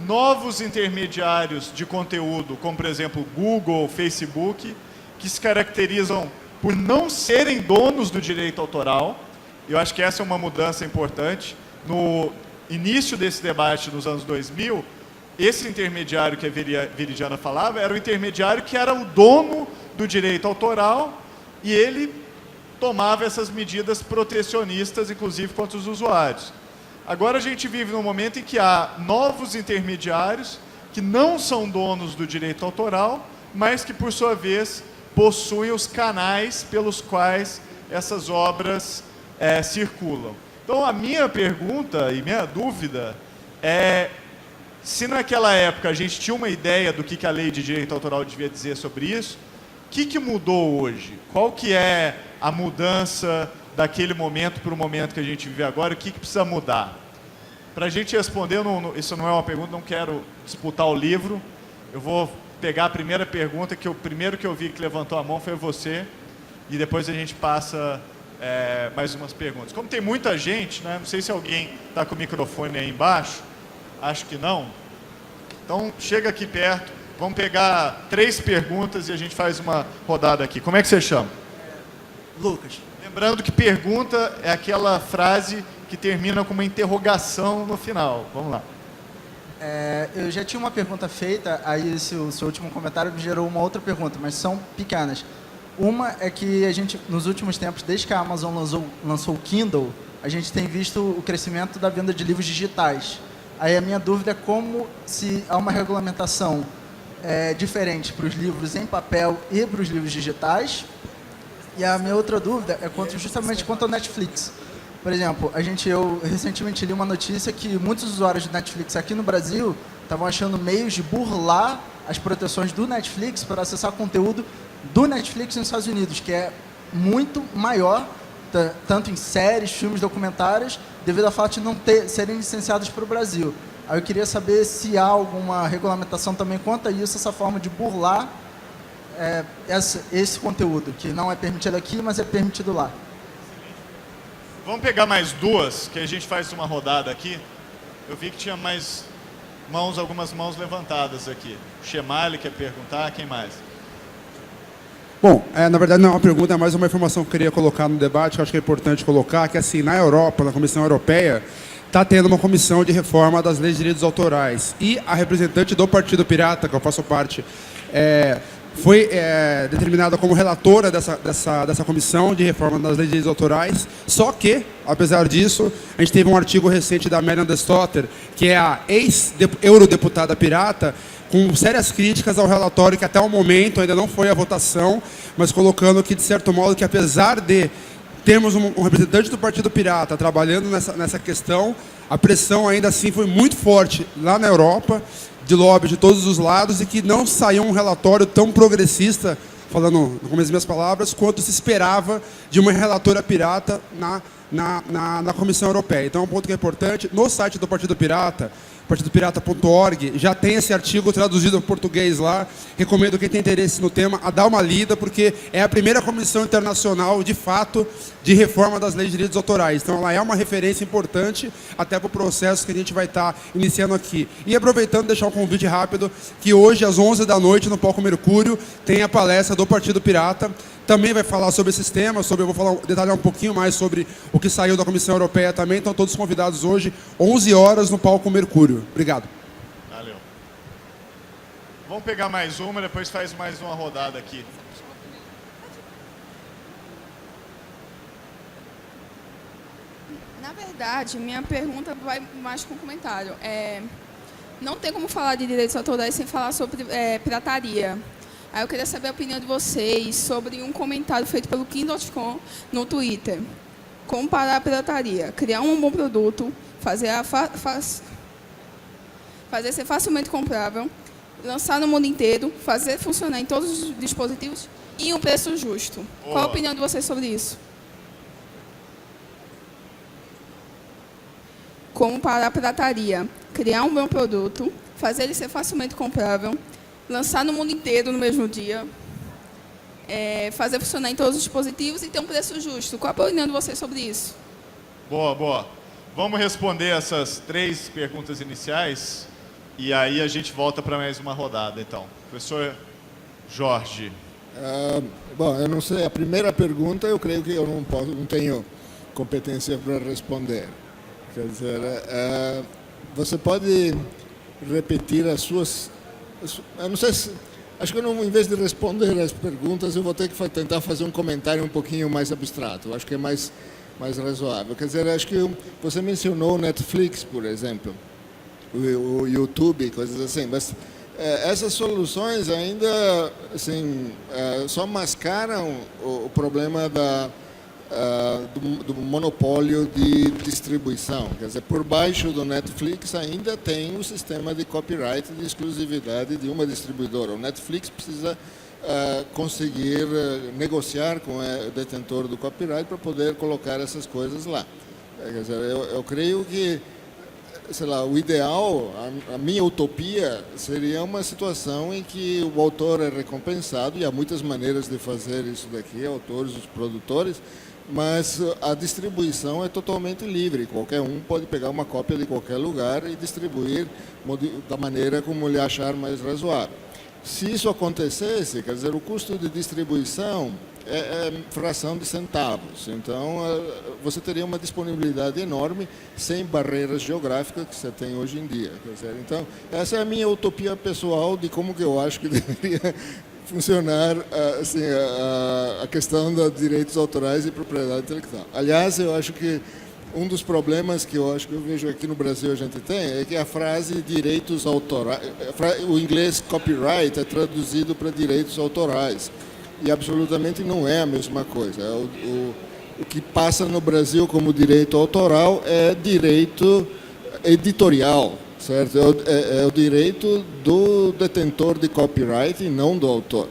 novos intermediários de conteúdo, como por exemplo Google, Facebook, que se caracterizam por não serem donos do direito autoral. Eu acho que essa é uma mudança importante. No início desse debate, nos anos 2000, esse intermediário que a Viridiana falava era o intermediário que era o dono do direito autoral e ele tomava essas medidas protecionistas, inclusive contra os usuários. Agora a gente vive num momento em que há novos intermediários que não são donos do direito autoral, mas que, por sua vez, possuem os canais pelos quais essas obras circulam. Então, a minha pergunta e minha dúvida é se naquela época a gente tinha uma ideia do que a lei de direito autoral devia dizer sobre isso, o que mudou hoje? Qual que é a mudança daquele momento para o momento que a gente vive agora? O que precisa mudar? Para a gente responder, isso não é uma pergunta, não quero disputar o livro. Eu vou pegar a primeira pergunta, que o primeiro que eu vi que levantou a mão foi você, e depois a gente passa mais umas perguntas. Como tem muita gente, né, não sei se alguém está com o microfone aí embaixo, acho que não. Então, chega aqui perto, vamos pegar 3 perguntas e a gente faz uma rodada aqui. Como é que você chama? Lucas. Lembrando que pergunta é aquela frase que termina com uma interrogação no final. Vamos lá. Eu já tinha uma pergunta feita, aí o seu último comentário me gerou uma outra pergunta, mas são pequenas. Uma é que a gente, nos últimos tempos, desde que a Amazon lançou o Kindle, a gente tem visto o crescimento da venda de livros digitais. Aí a minha dúvida é como se há uma regulamentação diferente para os livros em papel e para os livros digitais. E a minha outra dúvida é justamente quanto ao Netflix. Por exemplo, eu recentemente li uma notícia que muitos usuários do Netflix aqui no Brasil estavam achando meios de burlar as proteções do Netflix para acessar conteúdo do Netflix nos Estados Unidos, que é muito maior, tanto em séries, filmes, documentários, devido ao fato de não serem licenciados para o Brasil. Aí eu queria saber se há alguma regulamentação também quanto a isso, essa forma de burlar esse conteúdo, que não é permitido aqui, mas é permitido lá. Vamos pegar mais 2, que a gente faz uma rodada aqui. Eu vi que tinha mais algumas mãos levantadas aqui. O Chemali quer perguntar, quem mais? Bom, na verdade não é uma pergunta, é mais uma informação que eu queria colocar no debate, que eu acho que é importante colocar, que assim, na Europa, na Comissão Europeia, está tendo uma comissão de reforma das leis de direitos autorais. E a representante do Partido Pirata, que eu faço parte, foi determinada como relatora dessa comissão de reforma das leis de direitos autorais, só que, apesar disso, a gente teve um artigo recente da Marianne Stotter, que é a ex-eurodeputada pirata, com sérias críticas ao relatório, que até o momento ainda não foi a votação, mas colocando que, de certo modo, que apesar de termos um representante do Partido Pirata trabalhando nessa questão, a pressão ainda assim foi muito forte lá na Europa, de lobby de todos os lados, e que não saiu um relatório tão progressista, falando com as minhas palavras, quanto se esperava de uma relatora pirata na Comissão Europeia. Então é um ponto que é importante. No site do Partido Pirata, partidopirata.org, já tem esse artigo traduzido para português lá. Recomendo quem tem interesse no tema a dar uma lida, porque é a primeira comissão internacional, de fato, de reforma das leis de direitos autorais. Então ela é uma referência importante até para o processo que a gente vai estar iniciando aqui. E aproveitando, deixar um convite rápido, que hoje às 11 da noite no Palco Mercúrio tem a palestra do Partido Pirata. Também vai falar sobre esses temas, eu vou detalhar um pouquinho mais sobre o que saiu da Comissão Europeia também. Estão todos convidados hoje, 11 horas, no Palco Mercúrio. Obrigado. Valeu. Vamos pegar mais uma, depois faz mais uma rodada aqui. Na verdade, minha pergunta vai mais com um comentário. Não tem como falar de direitos autorais sem falar sobre pirataria. Aí eu queria saber a opinião de vocês sobre um comentário feito pelo Kim.com no Twitter. Como parar a pirataria? Criar um bom produto, fazer ser facilmente comprável, lançar no mundo inteiro, fazer funcionar em todos os dispositivos e um preço justo. Qual a opinião de vocês sobre isso? Como parar a pirataria? Criar um bom produto, fazer ele ser facilmente comprável, lançar no mundo inteiro no mesmo dia, fazer funcionar em todos os dispositivos e ter um preço justo. Qual a opinião de vocês sobre isso? Boa, boa. Vamos responder essas 3 perguntas iniciais e aí a gente volta para mais uma rodada, então. Professor Jorge. Bom, eu não sei, a primeira pergunta eu creio que eu não tenho competência para responder. Quer dizer, você pode repetir as suas... Eu não sei se... Acho que em vez de responder as perguntas, eu vou ter que tentar fazer um comentário um pouquinho mais abstrato. Acho que é mais razoável. Quer dizer, acho que você mencionou o Netflix, por exemplo, o YouTube, coisas assim, mas essas soluções ainda assim, só mascaram o problema do monopólio de distribuição. Quer dizer, por baixo do Netflix ainda tem o sistema de copyright de exclusividade de uma distribuidora. O Netflix precisa conseguir negociar com o detentor do copyright para poder colocar essas coisas lá. Quer dizer, eu creio que sei lá, o ideal, a minha utopia seria uma situação em que o autor é recompensado, e há muitas maneiras de fazer isso daqui, autores, os produtores, mas a distribuição é totalmente livre. Qualquer um pode pegar uma cópia de qualquer lugar e distribuir da maneira como ele achar mais razoável. Se isso acontecesse, quer dizer, o custo de distribuição é fração de centavos. Então, você teria uma disponibilidade enorme, sem barreiras geográficas que você tem hoje em dia. Quer dizer, então, essa é a minha utopia pessoal de como que eu acho que deveria funcionar assim, a questão dos direitos autorais e propriedade intelectual. Aliás, eu acho que um dos problemas que eu acho que eu vejo aqui no Brasil a gente tem é que a frase direitos autorais, o inglês copyright é traduzido para direitos autorais. E absolutamente não é a mesma coisa. O que passa no Brasil como direito autoral é direito editorial, certo? É o direito do detentor de copyright e não do autor,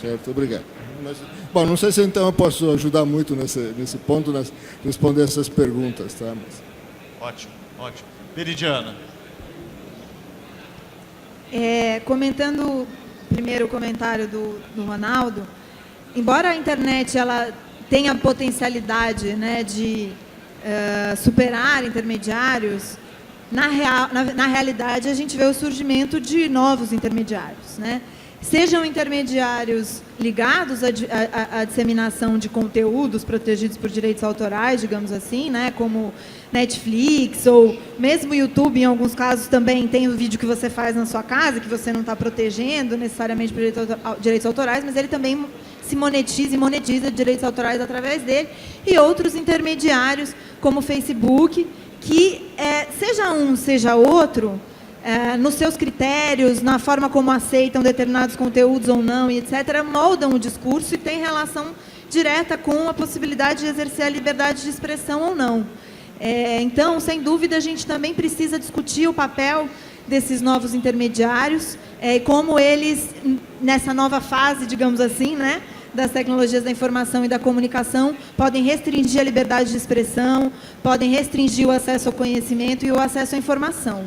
certo? Obrigado. Bom, não sei se então eu posso ajudar muito nesse ponto, responder essas perguntas, tá? Ótimo, ótimo. Veridiana. Comentando primeiro o comentário do Ronaldo, embora a internet ela tenha potencialidade, né, de superar intermediários, na realidade a gente vê o surgimento de novos intermediários, né? Sejam intermediários ligados à disseminação de conteúdos protegidos por direitos autorais, digamos assim, né, como Netflix ou mesmo YouTube, em alguns casos também tem o vídeo que você faz na sua casa, que você não está protegendo necessariamente por direitos autorais, mas ele também se monetiza e monetiza direitos autorais através dele, e outros intermediários, como o Facebook, que seja um, seja outro, nos seus critérios, na forma como aceitam determinados conteúdos ou não, e etc., moldam o discurso e têm relação direta com a possibilidade de exercer a liberdade de expressão ou não. Então, sem dúvida, a gente também precisa discutir o papel desses novos intermediários, como eles, nessa nova fase, digamos assim, né, das tecnologias da informação e da comunicação, podem restringir a liberdade de expressão, podem restringir o acesso ao conhecimento e o acesso à informação.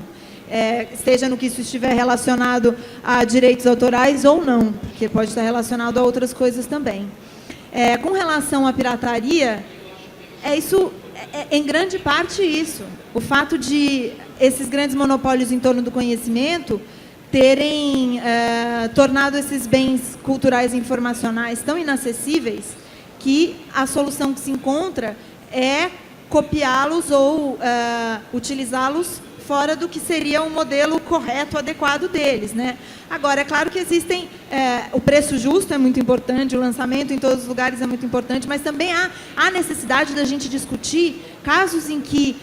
Seja no que isso estiver relacionado a direitos autorais ou não, porque pode estar relacionado a outras coisas também. Com relação à pirataria, em grande parte isso. O fato de esses grandes monopólios em torno do conhecimento terem tornado esses bens culturais e informacionais tão inacessíveis que a solução que se encontra é copiá-los ou utilizá-los fora do que seria o modelo correto, adequado deles, né? Agora, é claro que existem, o preço justo é muito importante, o lançamento em todos os lugares é muito importante, mas também há necessidade da gente discutir casos em que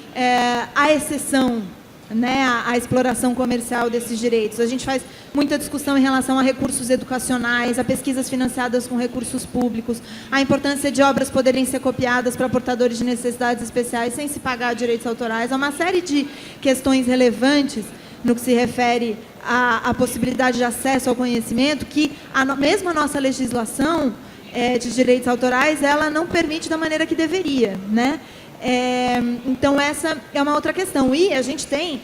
há exceção, né, à exploração comercial desses direitos. A gente faz muita discussão em relação a recursos educacionais, a pesquisas financiadas com recursos públicos, a importância de obras poderem ser copiadas para portadores de necessidades especiais sem se pagar direitos autorais. Há uma série de questões relevantes no que se refere à possibilidade de acesso ao conhecimento que mesmo a nossa legislação de direitos autorais, ela não permite da maneira que deveria, né? Então, essa é uma outra questão. E a gente tem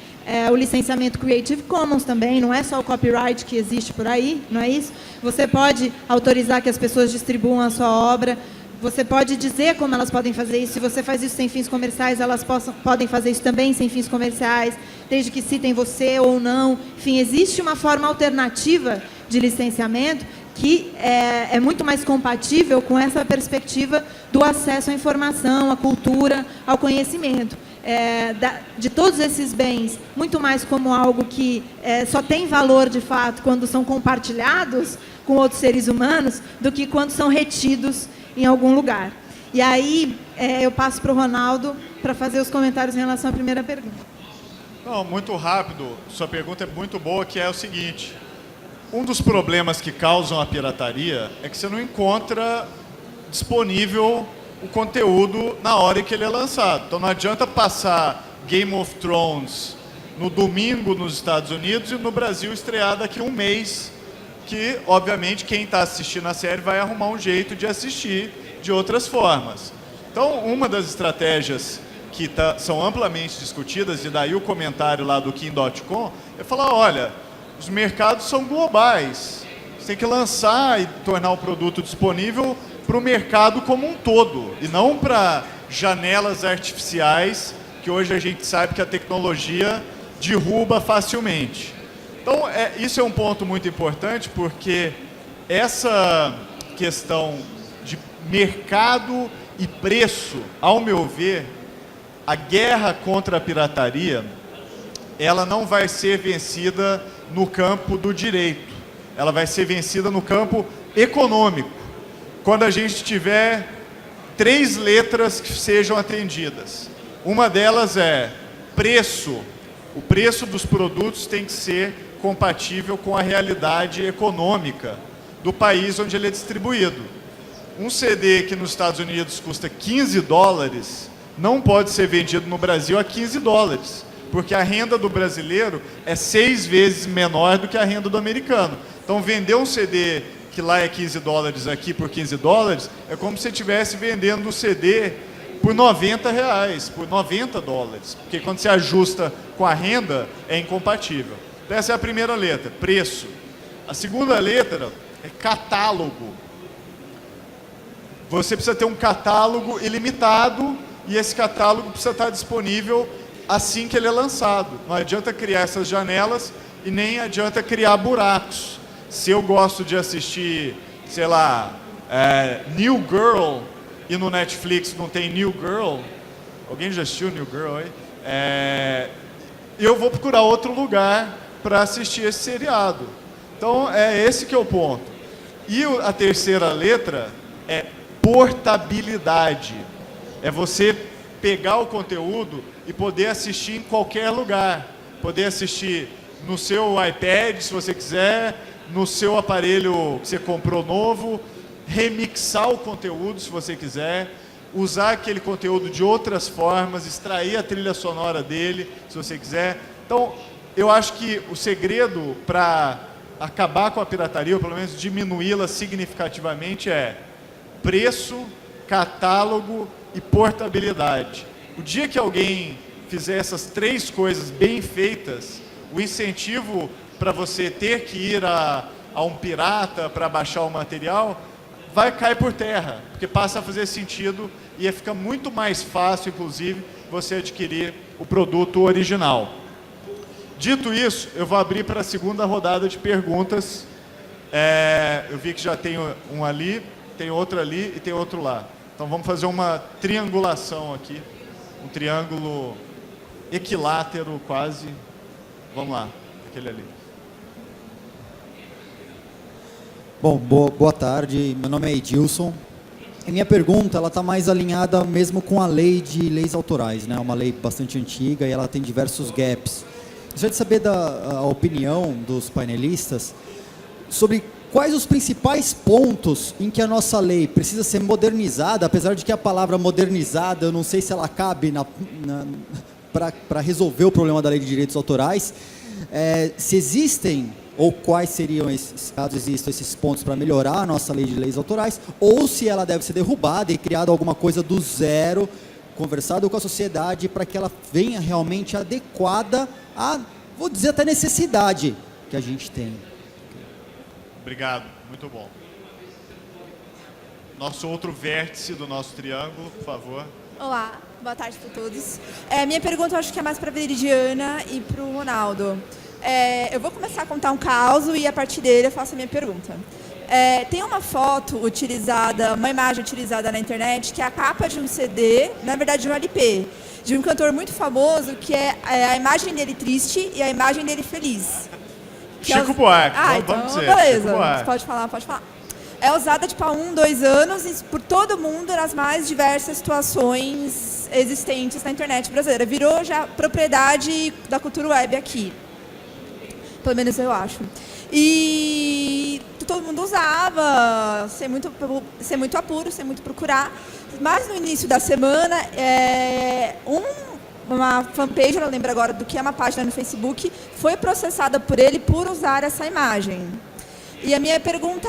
o licenciamento Creative Commons também, não é só o copyright que existe por aí, não é isso? Você pode autorizar que as pessoas distribuam a sua obra, você pode dizer como elas podem fazer isso. Se você faz isso sem fins comerciais, elas podem fazer isso também sem fins comerciais, desde que citem você ou não. Enfim, existe uma forma alternativa de licenciamento que é muito mais compatível com essa perspectiva do acesso à informação, à cultura, ao conhecimento. De todos esses bens, muito mais como algo que só tem valor, de fato, quando são compartilhados com outros seres humanos, do que quando são retidos em algum lugar. E aí, eu passo para o Ronaldo para fazer os comentários em relação à primeira pergunta. Não, muito rápido. Sua pergunta é muito boa, que é o seguinte: um dos problemas que causam a pirataria é que você não encontra disponível o conteúdo na hora que ele é lançado. Então não adianta passar Game of Thrones no domingo nos Estados Unidos e no Brasil estrear daqui a um mês, que obviamente quem está assistindo a série vai arrumar um jeito de assistir de outras formas. Então uma das estratégias que são amplamente discutidas, e daí o comentário lá do Kim.com, é falar, olha, os mercados são globais, você tem que lançar e tornar o produto disponível para o mercado como um todo, e não para janelas artificiais, que hoje a gente sabe que a tecnologia derruba facilmente. Então, isso é um ponto muito importante, porque essa questão de mercado e preço, ao meu ver, a guerra contra a pirataria, ela não vai ser vencida no campo do direito, ela vai ser vencida no campo econômico, quando a gente tiver 3 letras que sejam atendidas. Uma delas é preço. O preço dos produtos tem que ser compatível com a realidade econômica do país onde ele é distribuído. Um CD que nos Estados Unidos custa $15 não pode ser vendido no Brasil a $15, porque a renda do brasileiro é 6 vezes menor do que a renda do americano. Então, vender um CD que lá é $15 aqui por $15 é como se você estivesse vendendo o CD por R$90, por $90, porque quando você ajusta com a renda é incompatível. Então, essa é a primeira letra, preço. A segunda letra é catálogo. Você precisa ter um catálogo ilimitado e esse catálogo precisa estar disponível assim que ele é lançado. Não adianta criar essas janelas e nem adianta criar buracos. Se eu gosto de assistir, sei lá, New Girl e no Netflix não tem New Girl, alguém já assistiu New Girl aí? Eu vou procurar outro lugar para assistir esse seriado. Então, é esse que é o ponto. E a terceira letra é portabilidade. É você pegar o conteúdo e poder assistir em qualquer lugar. Poder assistir no seu iPad, se você quiser, no seu aparelho que você comprou novo, remixar o conteúdo, se você quiser, usar aquele conteúdo de outras formas, extrair a trilha sonora dele, se você quiser. Então, eu acho que o segredo para acabar com a pirataria, ou pelo menos diminuí-la significativamente, é preço, catálogo e portabilidade. O dia que alguém fizer essas 3 coisas bem feitas, o incentivo para você ter que ir a um pirata para baixar o material vai cair por terra, porque passa a fazer sentido e fica muito mais fácil, inclusive, você adquirir o produto original. Dito isso, eu vou abrir para a segunda rodada de perguntas. Eu vi que já tem um ali, tem outro ali e tem outro lá. Então vamos fazer uma triangulação aqui, um triângulo equilátero quase. Vamos lá, aquele ali. Bom, boa tarde, meu nome é Edilson. A minha pergunta está mais alinhada mesmo com a lei de leis autorais, né? Uma lei bastante antiga e ela tem diversos gaps. Gostaria de saber a opinião dos painelistas sobre quais os principais pontos em que a nossa lei precisa ser modernizada, apesar de que a palavra modernizada, eu não sei se ela cabe para resolver o problema da lei de direitos autorais, se existem, ou quais seriam esses, caso existam esses pontos para melhorar a nossa lei de leis autorais, ou se ela deve ser derrubada e criada alguma coisa do zero, conversado com a sociedade, para que ela venha realmente adequada à, vou dizer, até necessidade que a gente tem. Obrigado, muito bom. Nosso outro vértice do nosso triângulo, por favor. Olá, boa tarde para todos. Minha pergunta eu acho que é mais para a Veridiana e para o Ronaldo. Eu vou começar a contar um caso e a partir dele eu faço a minha pergunta. Tem uma foto utilizada, uma imagem utilizada na internet, que é a capa de um CD, na verdade de um LP, de um cantor muito famoso, que é a imagem dele triste e a imagem dele feliz. Chico Buarque, vamos dizer. Beleza, pode falar. É usada tipo, há 1, 2 anos por todo mundo nas mais diversas situações existentes na internet brasileira. Virou já propriedade da cultura web aqui. Pelo menos eu acho. E todo mundo usava, sem muito apuro, sem muito procurar. Mas no início da semana, uma fanpage, eu não lembro agora do que é uma página no Facebook, foi processada por ele por usar essa imagem. E a minha pergunta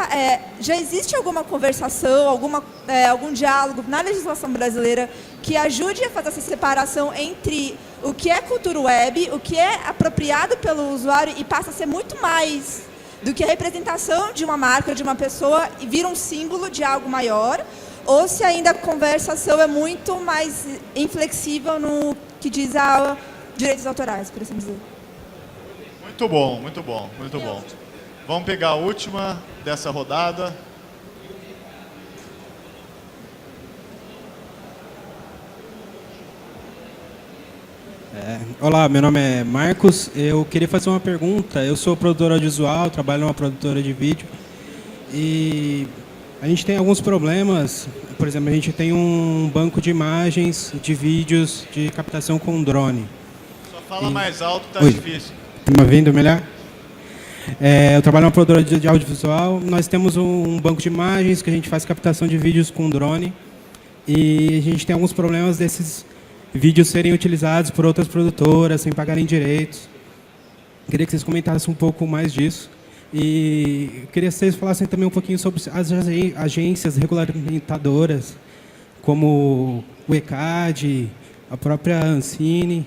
já existe alguma conversação, algum diálogo na legislação brasileira que ajude a fazer essa separação entre o que é cultura web, o que é apropriado pelo usuário e passa a ser muito mais do que a representação de uma marca, de uma pessoa, e vira um símbolo de algo maior, ou se ainda a conversação é muito mais inflexível no que diz a direitos autorais, por assim dizer. Muito bom, muito bom, muito bom. Vamos pegar a última dessa rodada. Olá, meu nome é Marcos. Eu queria fazer uma pergunta. Eu sou produtor audiovisual, trabalho numa produtora de vídeo e a gente tem alguns problemas. Por exemplo, a gente tem um banco de imagens, de vídeos, de captação com drone. Só fala mais alto, tá difícil. Tá me ouvindo melhor? Eu trabalho numa produtora de audiovisual. Nós temos um banco de imagens que a gente faz captação de vídeos com drone e a gente tem alguns problemas desses vídeos serem utilizados por outras produtoras sem pagarem direitos. Queria que vocês comentassem um pouco mais disso. E queria que vocês falassem também um pouquinho sobre as agências regulamentadoras, como o ECAD, a própria Ancine,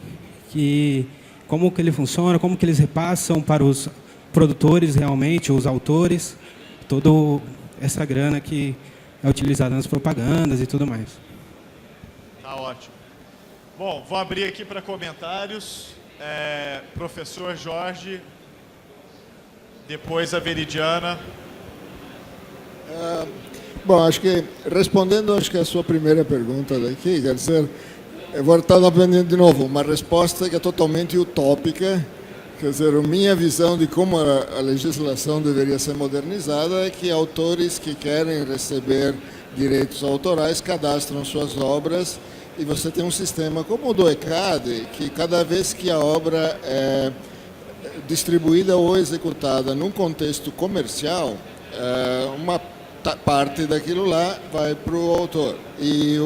como que ele funciona, como que eles repassam para os produtores realmente, os autores, toda essa grana que é utilizada nas propagandas e tudo mais. Tá ótimo. Bom, vou abrir aqui para comentários. Professor Jorge, depois a Veridiana. Bom, acho que, respondendo acho que a sua primeira pergunta daqui, quer dizer, eu vou estar aprendendo de novo, uma resposta que é totalmente utópica. Quer dizer, a minha visão de como a legislação deveria ser modernizada é que autores que querem receber direitos autorais cadastram suas obras e você tem um sistema como o do ECAD, que cada vez que a obra é distribuída ou executada num contexto comercial, uma parte daquilo lá vai para o autor. E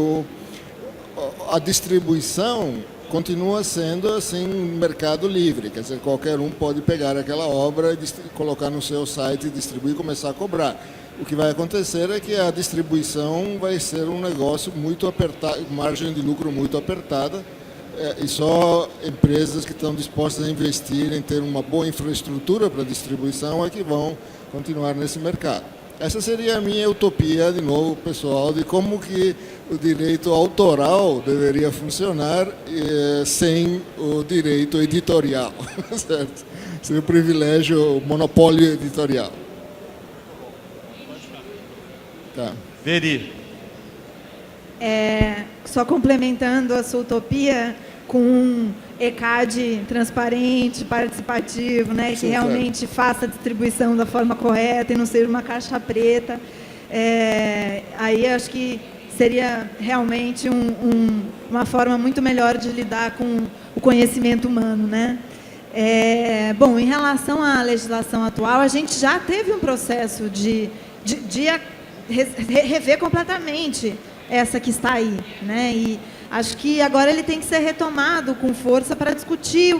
a distribuição continua sendo assim um mercado livre, quer dizer, qualquer um pode pegar aquela obra e colocar no seu site, distribuir e começar a cobrar. O que vai acontecer é que a distribuição vai ser um negócio muito apertado, margem de lucro muito apertada, e só empresas que estão dispostas a investir em ter uma boa infraestrutura para distribuição é que vão continuar nesse mercado. Essa seria a minha utopia, de novo, pessoal, de como que o direito autoral deveria funcionar sem o direito editorial, certo? Sem o privilégio, o monopólio editorial. Tá. Veri. Só complementando a sua utopia com um ECAD transparente, participativo, né, que realmente faça a distribuição da forma correta e não seja uma caixa preta. Aí acho que seria realmente uma forma muito melhor de lidar com o conhecimento humano, né? Bom, em relação à legislação atual, a gente já teve um processo de rever completamente essa que está aí, né? E acho que agora ele tem que ser retomado com força para discutir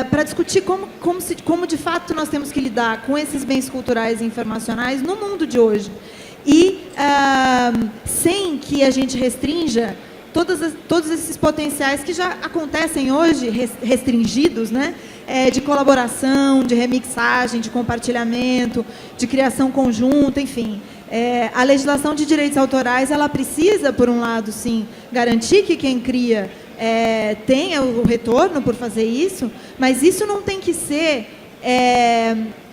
para discutir como de fato nós temos que lidar com esses bens culturais e informacionais no mundo de hoje. E sem que a gente restrinja todos esses potenciais que já acontecem hoje, restringidos, né? De colaboração, de remixagem, de compartilhamento, de criação conjunta, enfim. A legislação de direitos autorais, ela precisa, por um lado, sim, garantir que quem cria tenha o retorno por fazer isso, mas isso não tem que ser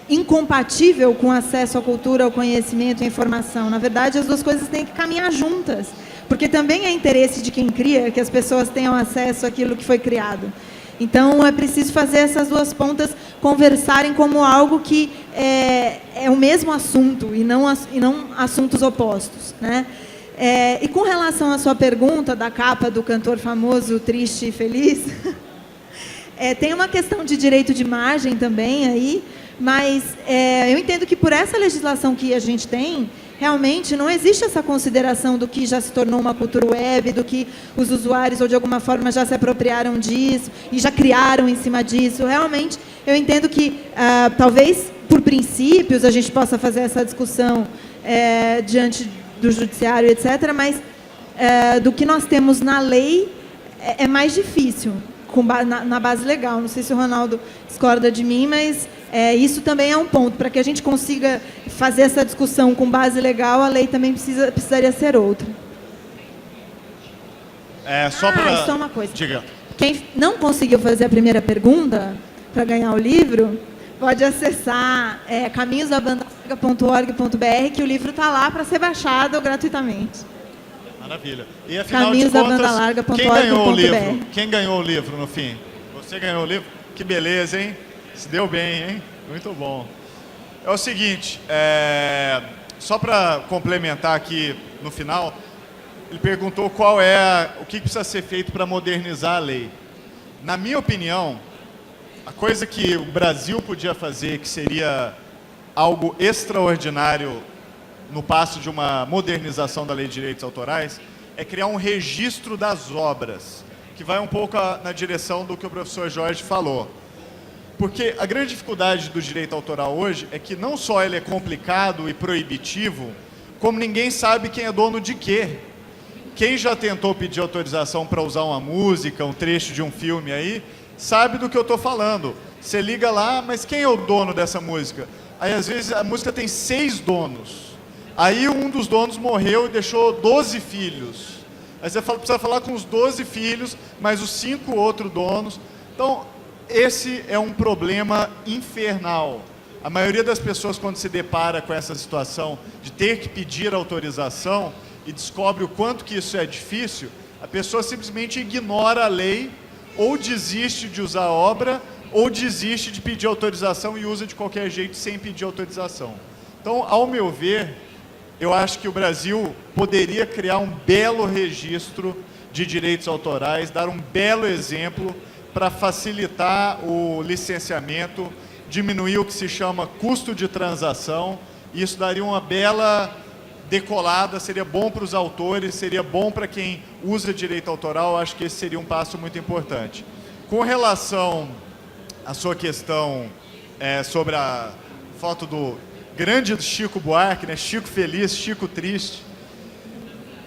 incompatível com acesso à cultura, ao conhecimento e à informação. Na verdade, as duas coisas têm que caminhar juntas, porque também é interesse de quem cria que as pessoas tenham acesso àquilo que foi criado. Então, é preciso fazer essas duas pontas conversarem como algo que é o mesmo assunto e não assuntos opostos, né? E com relação à sua pergunta da capa do cantor famoso Triste e Feliz, tem uma questão de direito de imagem também aí, mas eu entendo que por essa legislação que a gente tem, realmente não existe essa consideração do que já se tornou uma cultura web, do que os usuários ou de alguma forma já se apropriaram disso e já criaram em cima disso. Realmente, eu entendo que talvez por princípios a gente possa fazer essa discussão diante do judiciário, etc., mas do que nós temos na lei é mais difícil, na base legal. Não sei se o Ronaldo discorda de mim, mas isso também é um ponto. Para que a gente consiga fazer essa discussão com base legal, a lei também precisaria ser outra. Só uma coisa. Diga. Quem não conseguiu fazer a primeira pergunta para ganhar o livro, pode acessar caminhosdabandalarga.org.br, que o livro está lá para ser baixado gratuitamente. Maravilha. E afinal de contas, quem ganhou o livro? Quem ganhou o livro no fim? Você ganhou o livro? Que beleza, hein? Se deu bem, hein? Muito bom. É o seguinte, só para complementar aqui no final, ele perguntou o que precisa ser feito para modernizar a lei. Na minha opinião, a coisa que o Brasil podia fazer, que seria algo extraordinário no passo de uma modernização da Lei de Direitos Autorais, é criar um registro das obras, que vai um pouco na direção do que o professor Jorge falou. Porque a grande dificuldade do direito autoral hoje é que não só ele é complicado e proibitivo, como ninguém sabe quem é dono de quê. Quem já tentou pedir autorização para usar uma música, um trecho de um filme aí, sabe do que eu estou falando. Você liga lá, mas quem é o dono dessa música? Aí, às vezes, a música tem 6 donos. Aí, um dos donos morreu e deixou 12 filhos. Aí você precisa falar com os 12 filhos, mais os 5 outros donos. Então, esse é um problema infernal. A maioria das pessoas, quando se depara com essa situação de ter que pedir autorização e descobre o quanto que isso é difícil, a pessoa simplesmente ignora a lei, ou desiste de usar a obra, ou desiste de pedir autorização e usa de qualquer jeito sem pedir autorização. Então, ao meu ver, eu acho que o Brasil poderia criar um belo registro de direitos autorais, dar um belo exemplo para facilitar o licenciamento, diminuir o que se chama custo de transação. Isso daria uma bela decolada, seria bom para os autores, seria bom para quem usa direito autoral. Acho que esse seria um passo muito importante. Com relação à sua questão sobre a foto do grande Chico Buarque, né? Chico feliz, Chico triste,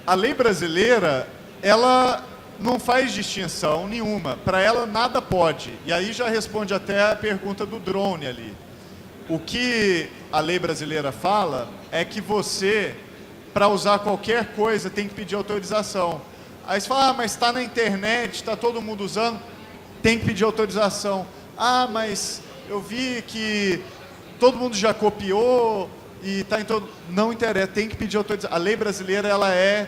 a lei brasileira, ela não faz distinção nenhuma, para ela nada pode, e aí já responde até a pergunta do drone ali. O que a lei brasileira fala é que você, para usar qualquer coisa, tem que pedir autorização. Aí você fala, mas está na internet, está todo mundo usando, tem que pedir autorização. Mas eu vi que todo mundo já copiou e está em todo... Não interessa, tem que pedir autorização. A lei brasileira, ela é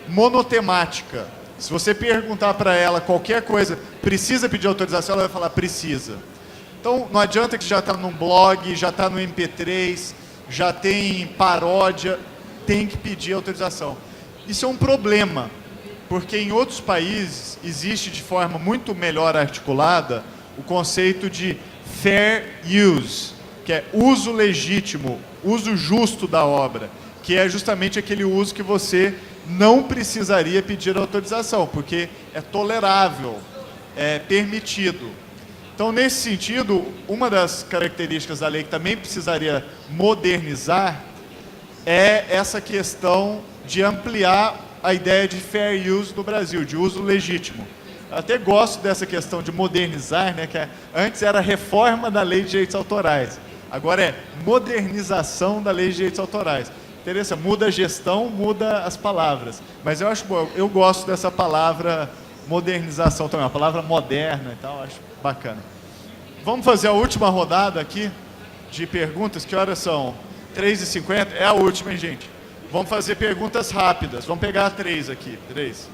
monotemática. Se você perguntar para ela qualquer coisa, precisa pedir autorização, ela vai falar, precisa. Então, não adianta que já está num blog, já está no MP3, já tem paródia, tem que pedir autorização. Isso é um problema, porque em outros países existe de forma muito melhor articulada o conceito de fair use, que é uso legítimo, uso justo da obra, que é justamente aquele uso que você não precisaria pedir autorização, porque é tolerável, é permitido. Então, nesse sentido, uma das características da lei que também precisaria modernizar é essa questão de ampliar a ideia de fair use no Brasil, de uso legítimo. Eu até gosto dessa questão de modernizar, né, que antes era reforma da Lei de Direitos Autorais, agora é modernização da Lei de Direitos Autorais. Interessante, muda a gestão, muda as palavras, mas eu acho bom, eu gosto dessa palavra modernização também, uma palavra moderna e tal, acho bacana. Vamos fazer a última rodada aqui de perguntas, que horas são? 3h50, é a última, hein, gente? Vamos fazer perguntas rápidas, vamos pegar 3 aqui, 3.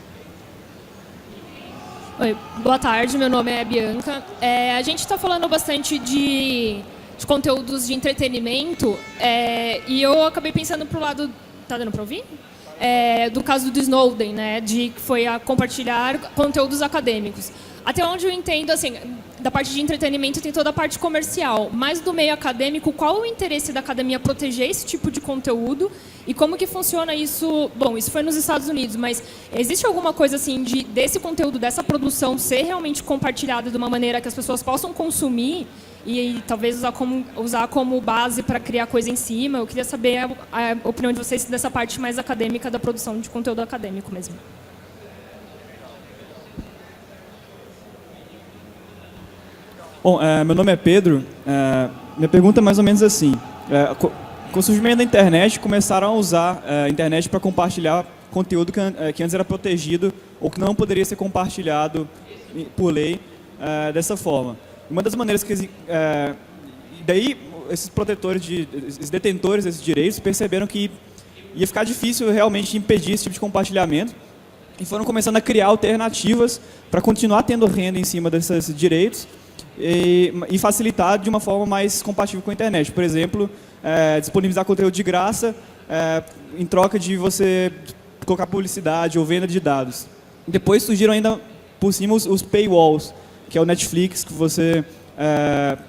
Oi, boa tarde, meu nome é Bianca. A gente está falando bastante de conteúdos de entretenimento e eu acabei pensando pro lado... Tá dando para ouvir? Do caso do Snowden, né, que foi a compartilhar conteúdos acadêmicos. Até onde eu entendo, assim, da parte de entretenimento tem toda a parte comercial, mas do meio acadêmico, qual o interesse da academia proteger esse tipo de conteúdo e como que funciona isso? Bom, isso foi nos Estados Unidos, mas existe alguma coisa assim desse conteúdo, dessa produção ser realmente compartilhada de uma maneira que as pessoas possam consumir e talvez usar como base para criar coisa em cima? Eu queria saber a opinião de vocês dessa parte mais acadêmica da produção de conteúdo acadêmico mesmo. Bom, meu nome é Pedro. Minha pergunta é mais ou menos assim. Com o surgimento da internet, começaram a usar a internet para compartilhar conteúdo que antes era protegido ou que não poderia ser compartilhado por lei dessa forma. Uma das maneiras que... daí, esses detentores desses direitos perceberam que ia ficar difícil realmente impedir esse tipo de compartilhamento e foram começando a criar alternativas para continuar tendo renda em cima desses direitos e facilitar de uma forma mais compatível com a internet. Por exemplo, disponibilizar conteúdo de graça em troca de você colocar publicidade ou venda de dados. Depois surgiram ainda por cima os paywalls, que é o Netflix, que você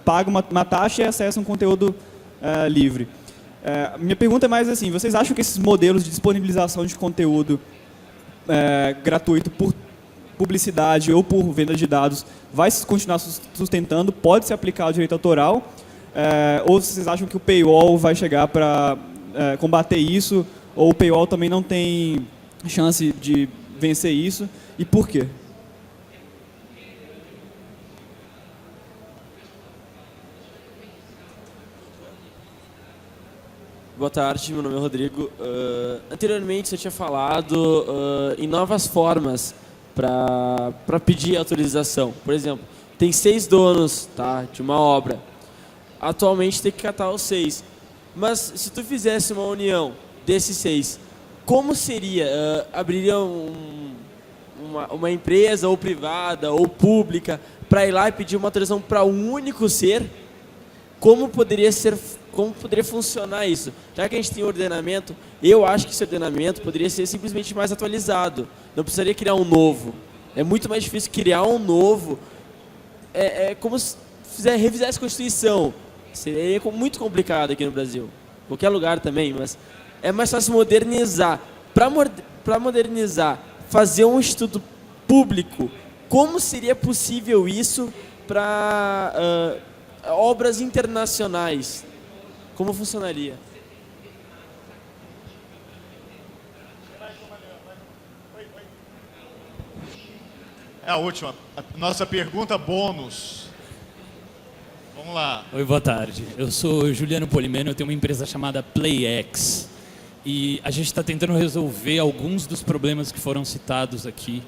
paga uma taxa e acessa um conteúdo livre. Minha pergunta é mais assim, vocês acham que esses modelos de disponibilização de conteúdo gratuito por publicidade ou por venda de dados vai continuar sustentando, pode se aplicar ao direito autoral, ou vocês acham que o paywall vai chegar para combater isso, ou o paywall também não tem chance de vencer isso, e por quê? Boa tarde, meu nome é Rodrigo. Anteriormente você tinha falado em novas formas para pedir autorização. Por exemplo, tem 6 donos, tá, de uma obra. Atualmente tem que catar os 6. Mas se tu fizesse uma união desses 6, como seria? Abriria uma empresa ou privada ou pública para ir lá e pedir uma autorização para um único ser? Como poderia funcionar isso? Já que a gente tem ordenamento, eu acho que esse ordenamento poderia ser simplesmente mais atualizado. Não precisaria criar um novo. É muito mais difícil criar um novo. É como se revisasse a Constituição. Seria muito complicado aqui no Brasil. Qualquer lugar também, mas é mais fácil modernizar. Para modernizar, fazer um instituto público, como seria possível isso para obras internacionais? Como funcionaria? É a última. A nossa pergunta bônus. Vamos lá. Oi, boa tarde. Eu sou Juliano Polimeno, eu tenho uma empresa chamada PlayX. E a gente está tentando resolver alguns dos problemas que foram citados aqui.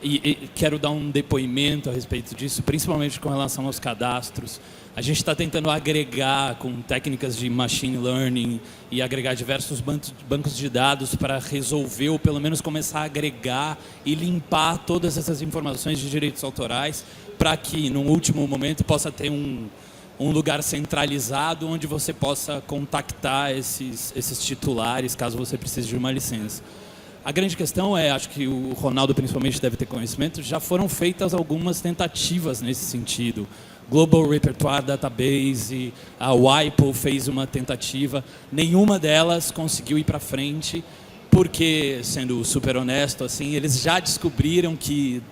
E quero dar um depoimento a respeito disso, principalmente com relação aos cadastros. A gente está tentando agregar com técnicas de machine learning e agregar diversos bancos de dados para resolver, ou pelo menos começar a agregar e limpar todas essas informações de direitos autorais para que, num último momento, possa ter um lugar centralizado onde você possa contactar esses titulares, caso você precise de uma licença. A grande questão acho que o Ronaldo principalmente deve ter conhecimento, já foram feitas algumas tentativas nesse sentido. Global Repertoire Database, a WIPO fez uma tentativa, nenhuma delas conseguiu ir para frente, porque, sendo super honesto, assim, eles já descobriram que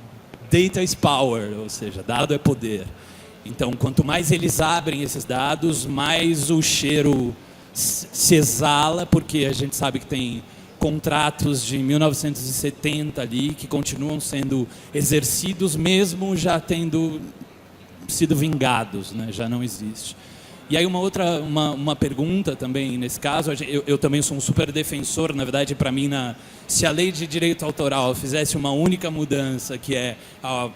data is power, ou seja, dado é poder. Então, quanto mais eles abrem esses dados, mais o cheiro se exala, porque a gente sabe que tem contratos de 1970 ali que continuam sendo exercidos, mesmo já tendo sido vingados, né? Já não existe. E aí uma pergunta também nesse caso, eu também sou um super defensor, na verdade, para mim, se a lei de direito autoral fizesse uma única mudança, que é a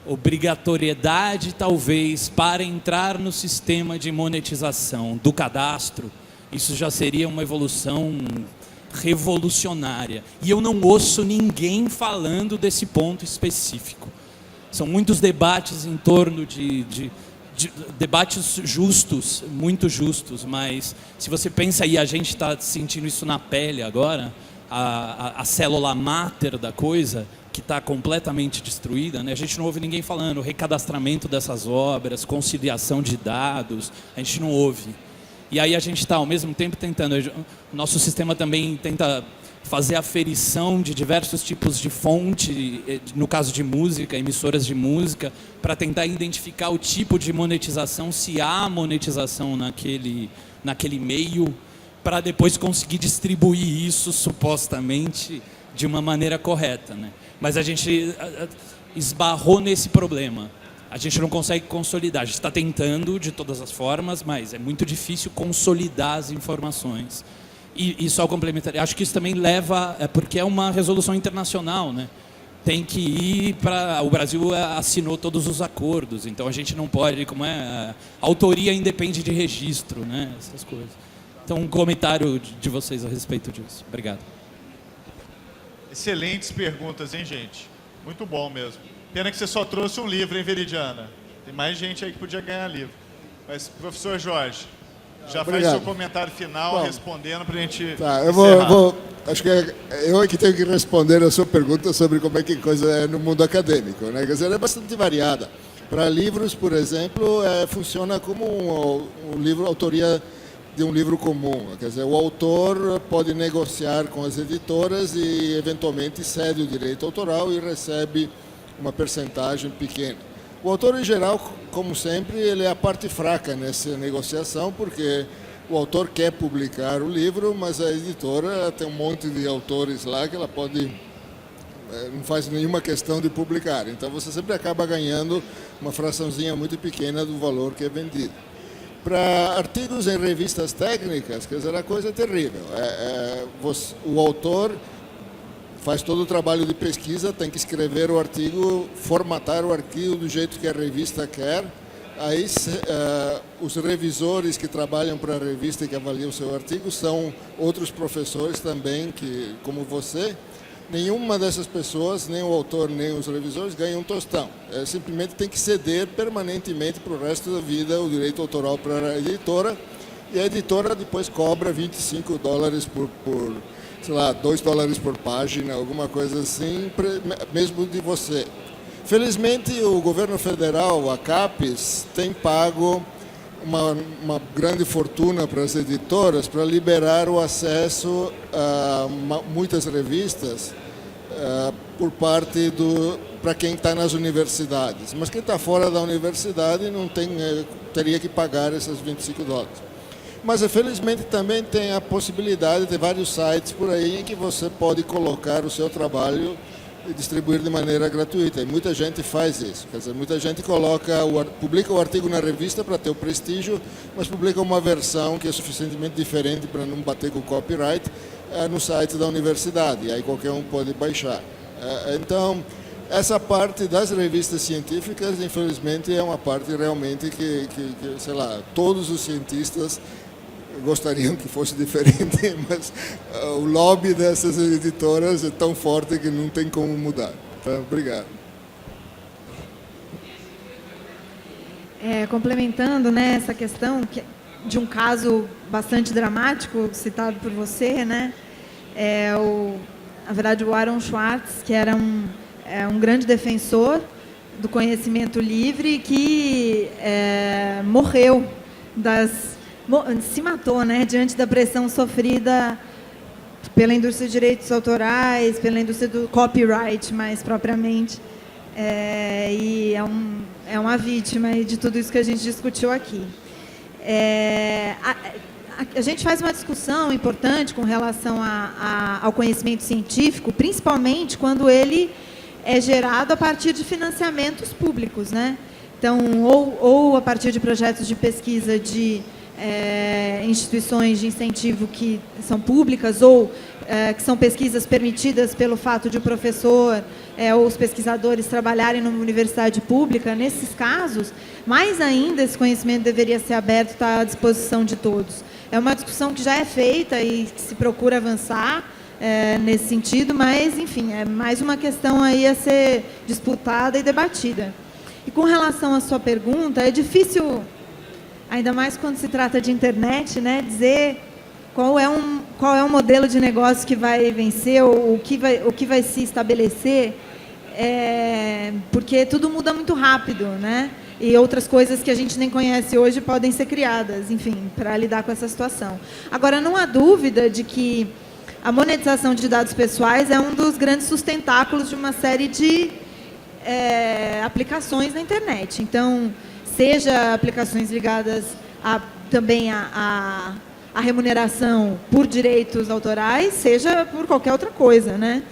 obrigatoriedade, talvez, para entrar no sistema de monetização do cadastro, isso já seria uma evolução revolucionária. E eu não ouço ninguém falando desse ponto específico. São muitos debates em torno de debates justos, muito justos, mas se você pensa aí, a gente está sentindo isso na pele agora, a célula máter da coisa, que está completamente destruída, né? A gente não ouve ninguém falando recadastramento dessas obras, conciliação de dados, a gente não ouve. E aí a gente está, ao mesmo tempo, tentando... O nosso sistema também tenta fazer aferição de diversos tipos de fonte, no caso de música, emissoras de música, para tentar identificar o tipo de monetização, se há monetização naquele meio, para depois conseguir distribuir isso, supostamente, de uma maneira correta, né? Mas a gente esbarrou nesse problema. A gente não consegue consolidar. A gente está tentando de todas as formas, mas é muito difícil consolidar as informações. E só complementar, acho que isso também leva, porque é uma resolução internacional, né? Tem que ir para... O Brasil assinou todos os acordos, então a gente não pode, a autoria independe de registro, né? Essas coisas. Então, um comentário de vocês a respeito disso. Obrigado. Excelentes perguntas, hein, gente? Muito bom mesmo. Pena que você só trouxe um livro, hein, Veridiana? Tem mais gente aí que podia ganhar livro. Mas, professor Jorge, já obrigado. faz seu comentário final, Bom, respondendo para a gente Tá, eu encerrar. vou... Acho que eu é que tenho que responder a sua pergunta sobre como é que coisa é no mundo acadêmico, né? Quer dizer, é bastante variada. Para livros, por exemplo, funciona como um livro, autoria de um livro comum. Quer dizer, o autor pode negociar com as editoras e, eventualmente, cede o direito autoral e recebe uma percentagem pequena. O autor, em geral, como sempre, ele é a parte fraca nessa negociação, porque o autor quer publicar o livro, mas a editora tem um monte de autores lá que ela pode... não faz nenhuma questão de publicar. Então, você sempre acaba ganhando uma fraçãozinha muito pequena do valor que é vendido. Para artigos em revistas técnicas, quer dizer, a coisa é terrível. O autor faz todo o trabalho de pesquisa, tem que escrever o artigo, formatar o artigo do jeito que a revista quer. Aí, os revisores que trabalham para a revista e que avaliam o seu artigo são outros professores também, que, como você. Nenhuma dessas pessoas, nem o autor, nem os revisores, ganham um tostão. Simplesmente tem que ceder permanentemente para o resto da vida o direito autoral para a editora, e a editora depois cobra $25 por sei lá, $2 por página, alguma coisa assim, mesmo de você. Felizmente, o governo federal, a CAPES, tem pago uma grande fortuna para as editoras para liberar o acesso a muitas revistas por parte para quem está nas universidades. Mas quem está fora da universidade não teria que pagar esses $25. Mas, felizmente, também tem a possibilidade de vários sites por aí em que você pode colocar o seu trabalho e distribuir de maneira gratuita. E muita gente faz isso. Quer dizer, muita gente publica o artigo na revista para ter o prestígio, mas publica uma versão que é suficientemente diferente para não bater com o copyright no site da universidade. E aí qualquer um pode baixar. Então, essa parte das revistas científicas, infelizmente, é uma parte realmente que sei lá, todos os cientistas gostariam que fosse diferente, mas o lobby dessas editoras é tão forte que não tem como mudar. Então, obrigado. Complementando, né, essa questão de um caso bastante dramático citado por você, né, na verdade, o Aaron Swartz, que era um grande defensor do conhecimento livre, que morreu se matou, né, diante da pressão sofrida pela indústria de direitos autorais, pela indústria do copyright, mais propriamente. E é uma vítima de tudo isso que a gente discutiu aqui. A gente faz uma discussão importante com relação ao conhecimento científico, principalmente quando ele é gerado a partir de financiamentos públicos, né? Então, ou a partir de projetos de pesquisa de instituições de incentivo que são públicas, ou que são pesquisas permitidas pelo fato de o professor ou os pesquisadores trabalharem numa universidade pública. Nesses casos, mais ainda, esse conhecimento deveria ser aberto, está à disposição de todos. É uma discussão que já é feita e que se procura avançar nesse sentido, mas, enfim, é mais uma questão aí a ser disputada e debatida. E com relação à sua pergunta, é difícil, ainda mais quando se trata de internet, né, dizer qual é um modelo de negócio que vai vencer, ou o que vai se estabelecer porque tudo muda muito rápido, né? E outras coisas que a gente nem conhece hoje podem ser criadas, enfim, para lidar com essa situação. Agora, não há dúvida de que a monetização de dados pessoais é um dos grandes sustentáculos de uma série de aplicações na internet. Então, seja aplicações ligadas também à remuneração por direitos autorais, seja por qualquer outra coisa, né?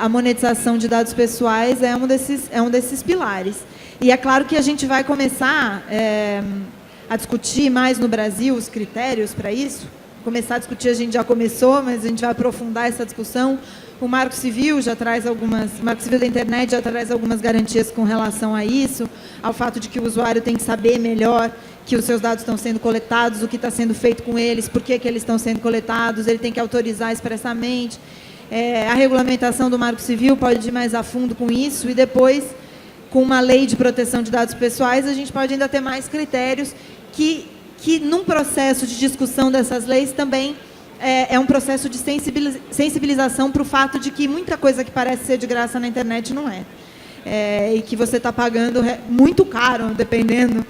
A monetização de dados pessoais é um desses pilares. E é claro que a gente vai começar a discutir mais no Brasil os critérios para isso. Começar a discutir, a gente já começou, mas a gente vai aprofundar essa discussão. O Marco Civil o Marco Civil da Internet já traz algumas garantias com relação a isso, ao fato de que o usuário tem que saber melhor que os seus dados estão sendo coletados, o que está sendo feito com eles, por que eles estão sendo coletados, ele tem que autorizar expressamente. A regulamentação do Marco Civil pode ir mais a fundo com isso, e depois, com uma lei de proteção de dados pessoais, a gente pode ainda ter mais critérios que num processo de discussão dessas leis também é um processo de sensibilização para o fato de que muita coisa que parece ser de graça na internet não é. E que você está pagando muito caro, dependendo,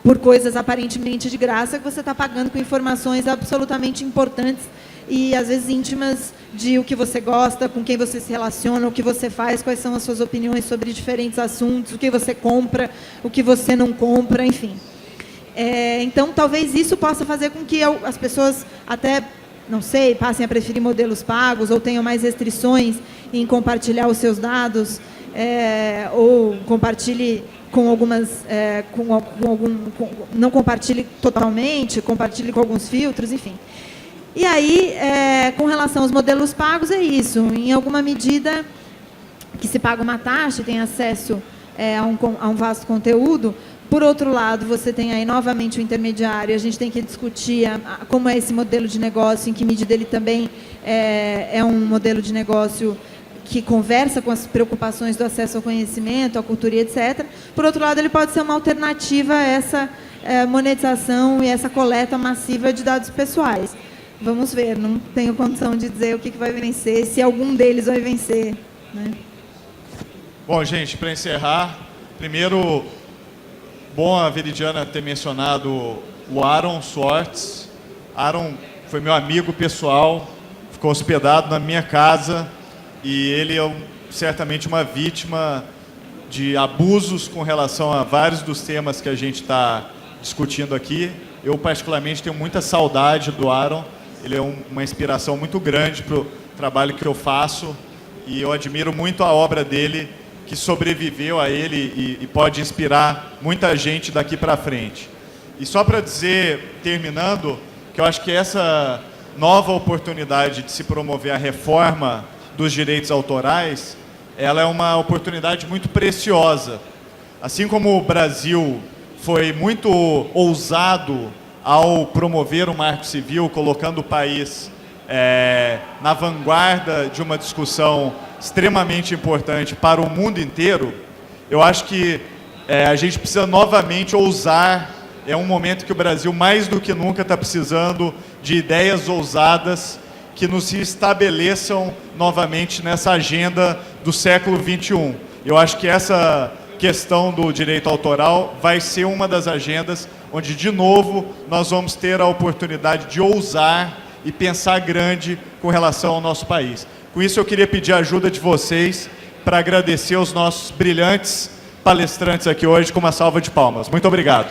por coisas aparentemente de graça, que você está pagando com informações absolutamente importantes e, às vezes, íntimas de o que você gosta, com quem você se relaciona, o que você faz, quais são as suas opiniões sobre diferentes assuntos, o que você compra, o que você não compra, enfim. Então, talvez isso possa fazer com que as pessoas até, não sei, passem a preferir modelos pagos ou tenham mais restrições em compartilhar os seus dados, ou compartilhe com algumas, não compartilhe totalmente, compartilhe com alguns filtros, enfim. E aí, com relação aos modelos pagos, é isso. Em alguma medida que se paga uma taxa e tem acesso a um vasto conteúdo. Por outro lado, você tem aí novamente o intermediário, a gente tem que discutir como é esse modelo de negócio, em que medida ele também é um modelo de negócio que conversa com as preocupações do acesso ao conhecimento, à cultura, etc. Por outro lado, ele pode ser uma alternativa a essa monetização e essa coleta massiva de dados pessoais. Vamos ver, não tenho condição de dizer o que vai vencer, se algum deles vai vencer, né? Bom, gente, para encerrar, primeiro, bom a Veridiana ter mencionado o Aaron Swartz. Aaron foi meu amigo pessoal, ficou hospedado na minha casa e ele é certamente uma vítima de abusos com relação a vários dos temas que a gente está discutindo aqui. Eu, particularmente, tenho muita saudade do Aaron. Ele é uma inspiração muito grande para o trabalho que eu faço e eu admiro muito a obra dele, que sobreviveu a ele e pode inspirar muita gente daqui para frente. E só para dizer, terminando, que eu acho que essa nova oportunidade de se promover a reforma dos direitos autorais, ela é uma oportunidade muito preciosa. Assim como o Brasil foi muito ousado ao promover o Marco Civil, colocando o país na vanguarda de uma discussão extremamente importante para o mundo inteiro, eu acho que a gente precisa novamente ousar. É um momento que o Brasil, mais do que nunca, está precisando de ideias ousadas que nos estabeleçam novamente nessa agenda do século XXI. Eu acho que essa questão do direito autoral vai ser uma das agendas onde, de novo, nós vamos ter a oportunidade de ousar e pensar grande com relação ao nosso país. Com isso, eu queria pedir a ajuda de vocês para agradecer os nossos brilhantes palestrantes aqui hoje com uma salva de palmas. Muito obrigado.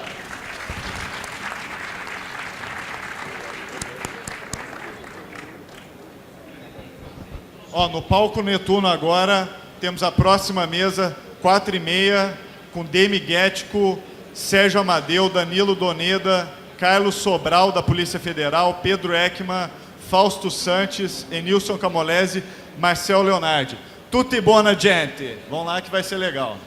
No palco Netuno agora, temos a próxima mesa, 4h30, com Demi Guético, Sérgio Amadeu, Danilo Doneda, Carlos Sobral, da Polícia Federal, Pedro Ekman, Fausto Santos, Enilson Camolese, Marcel Leonardi. Tutti buona gente. Vão lá que vai ser legal.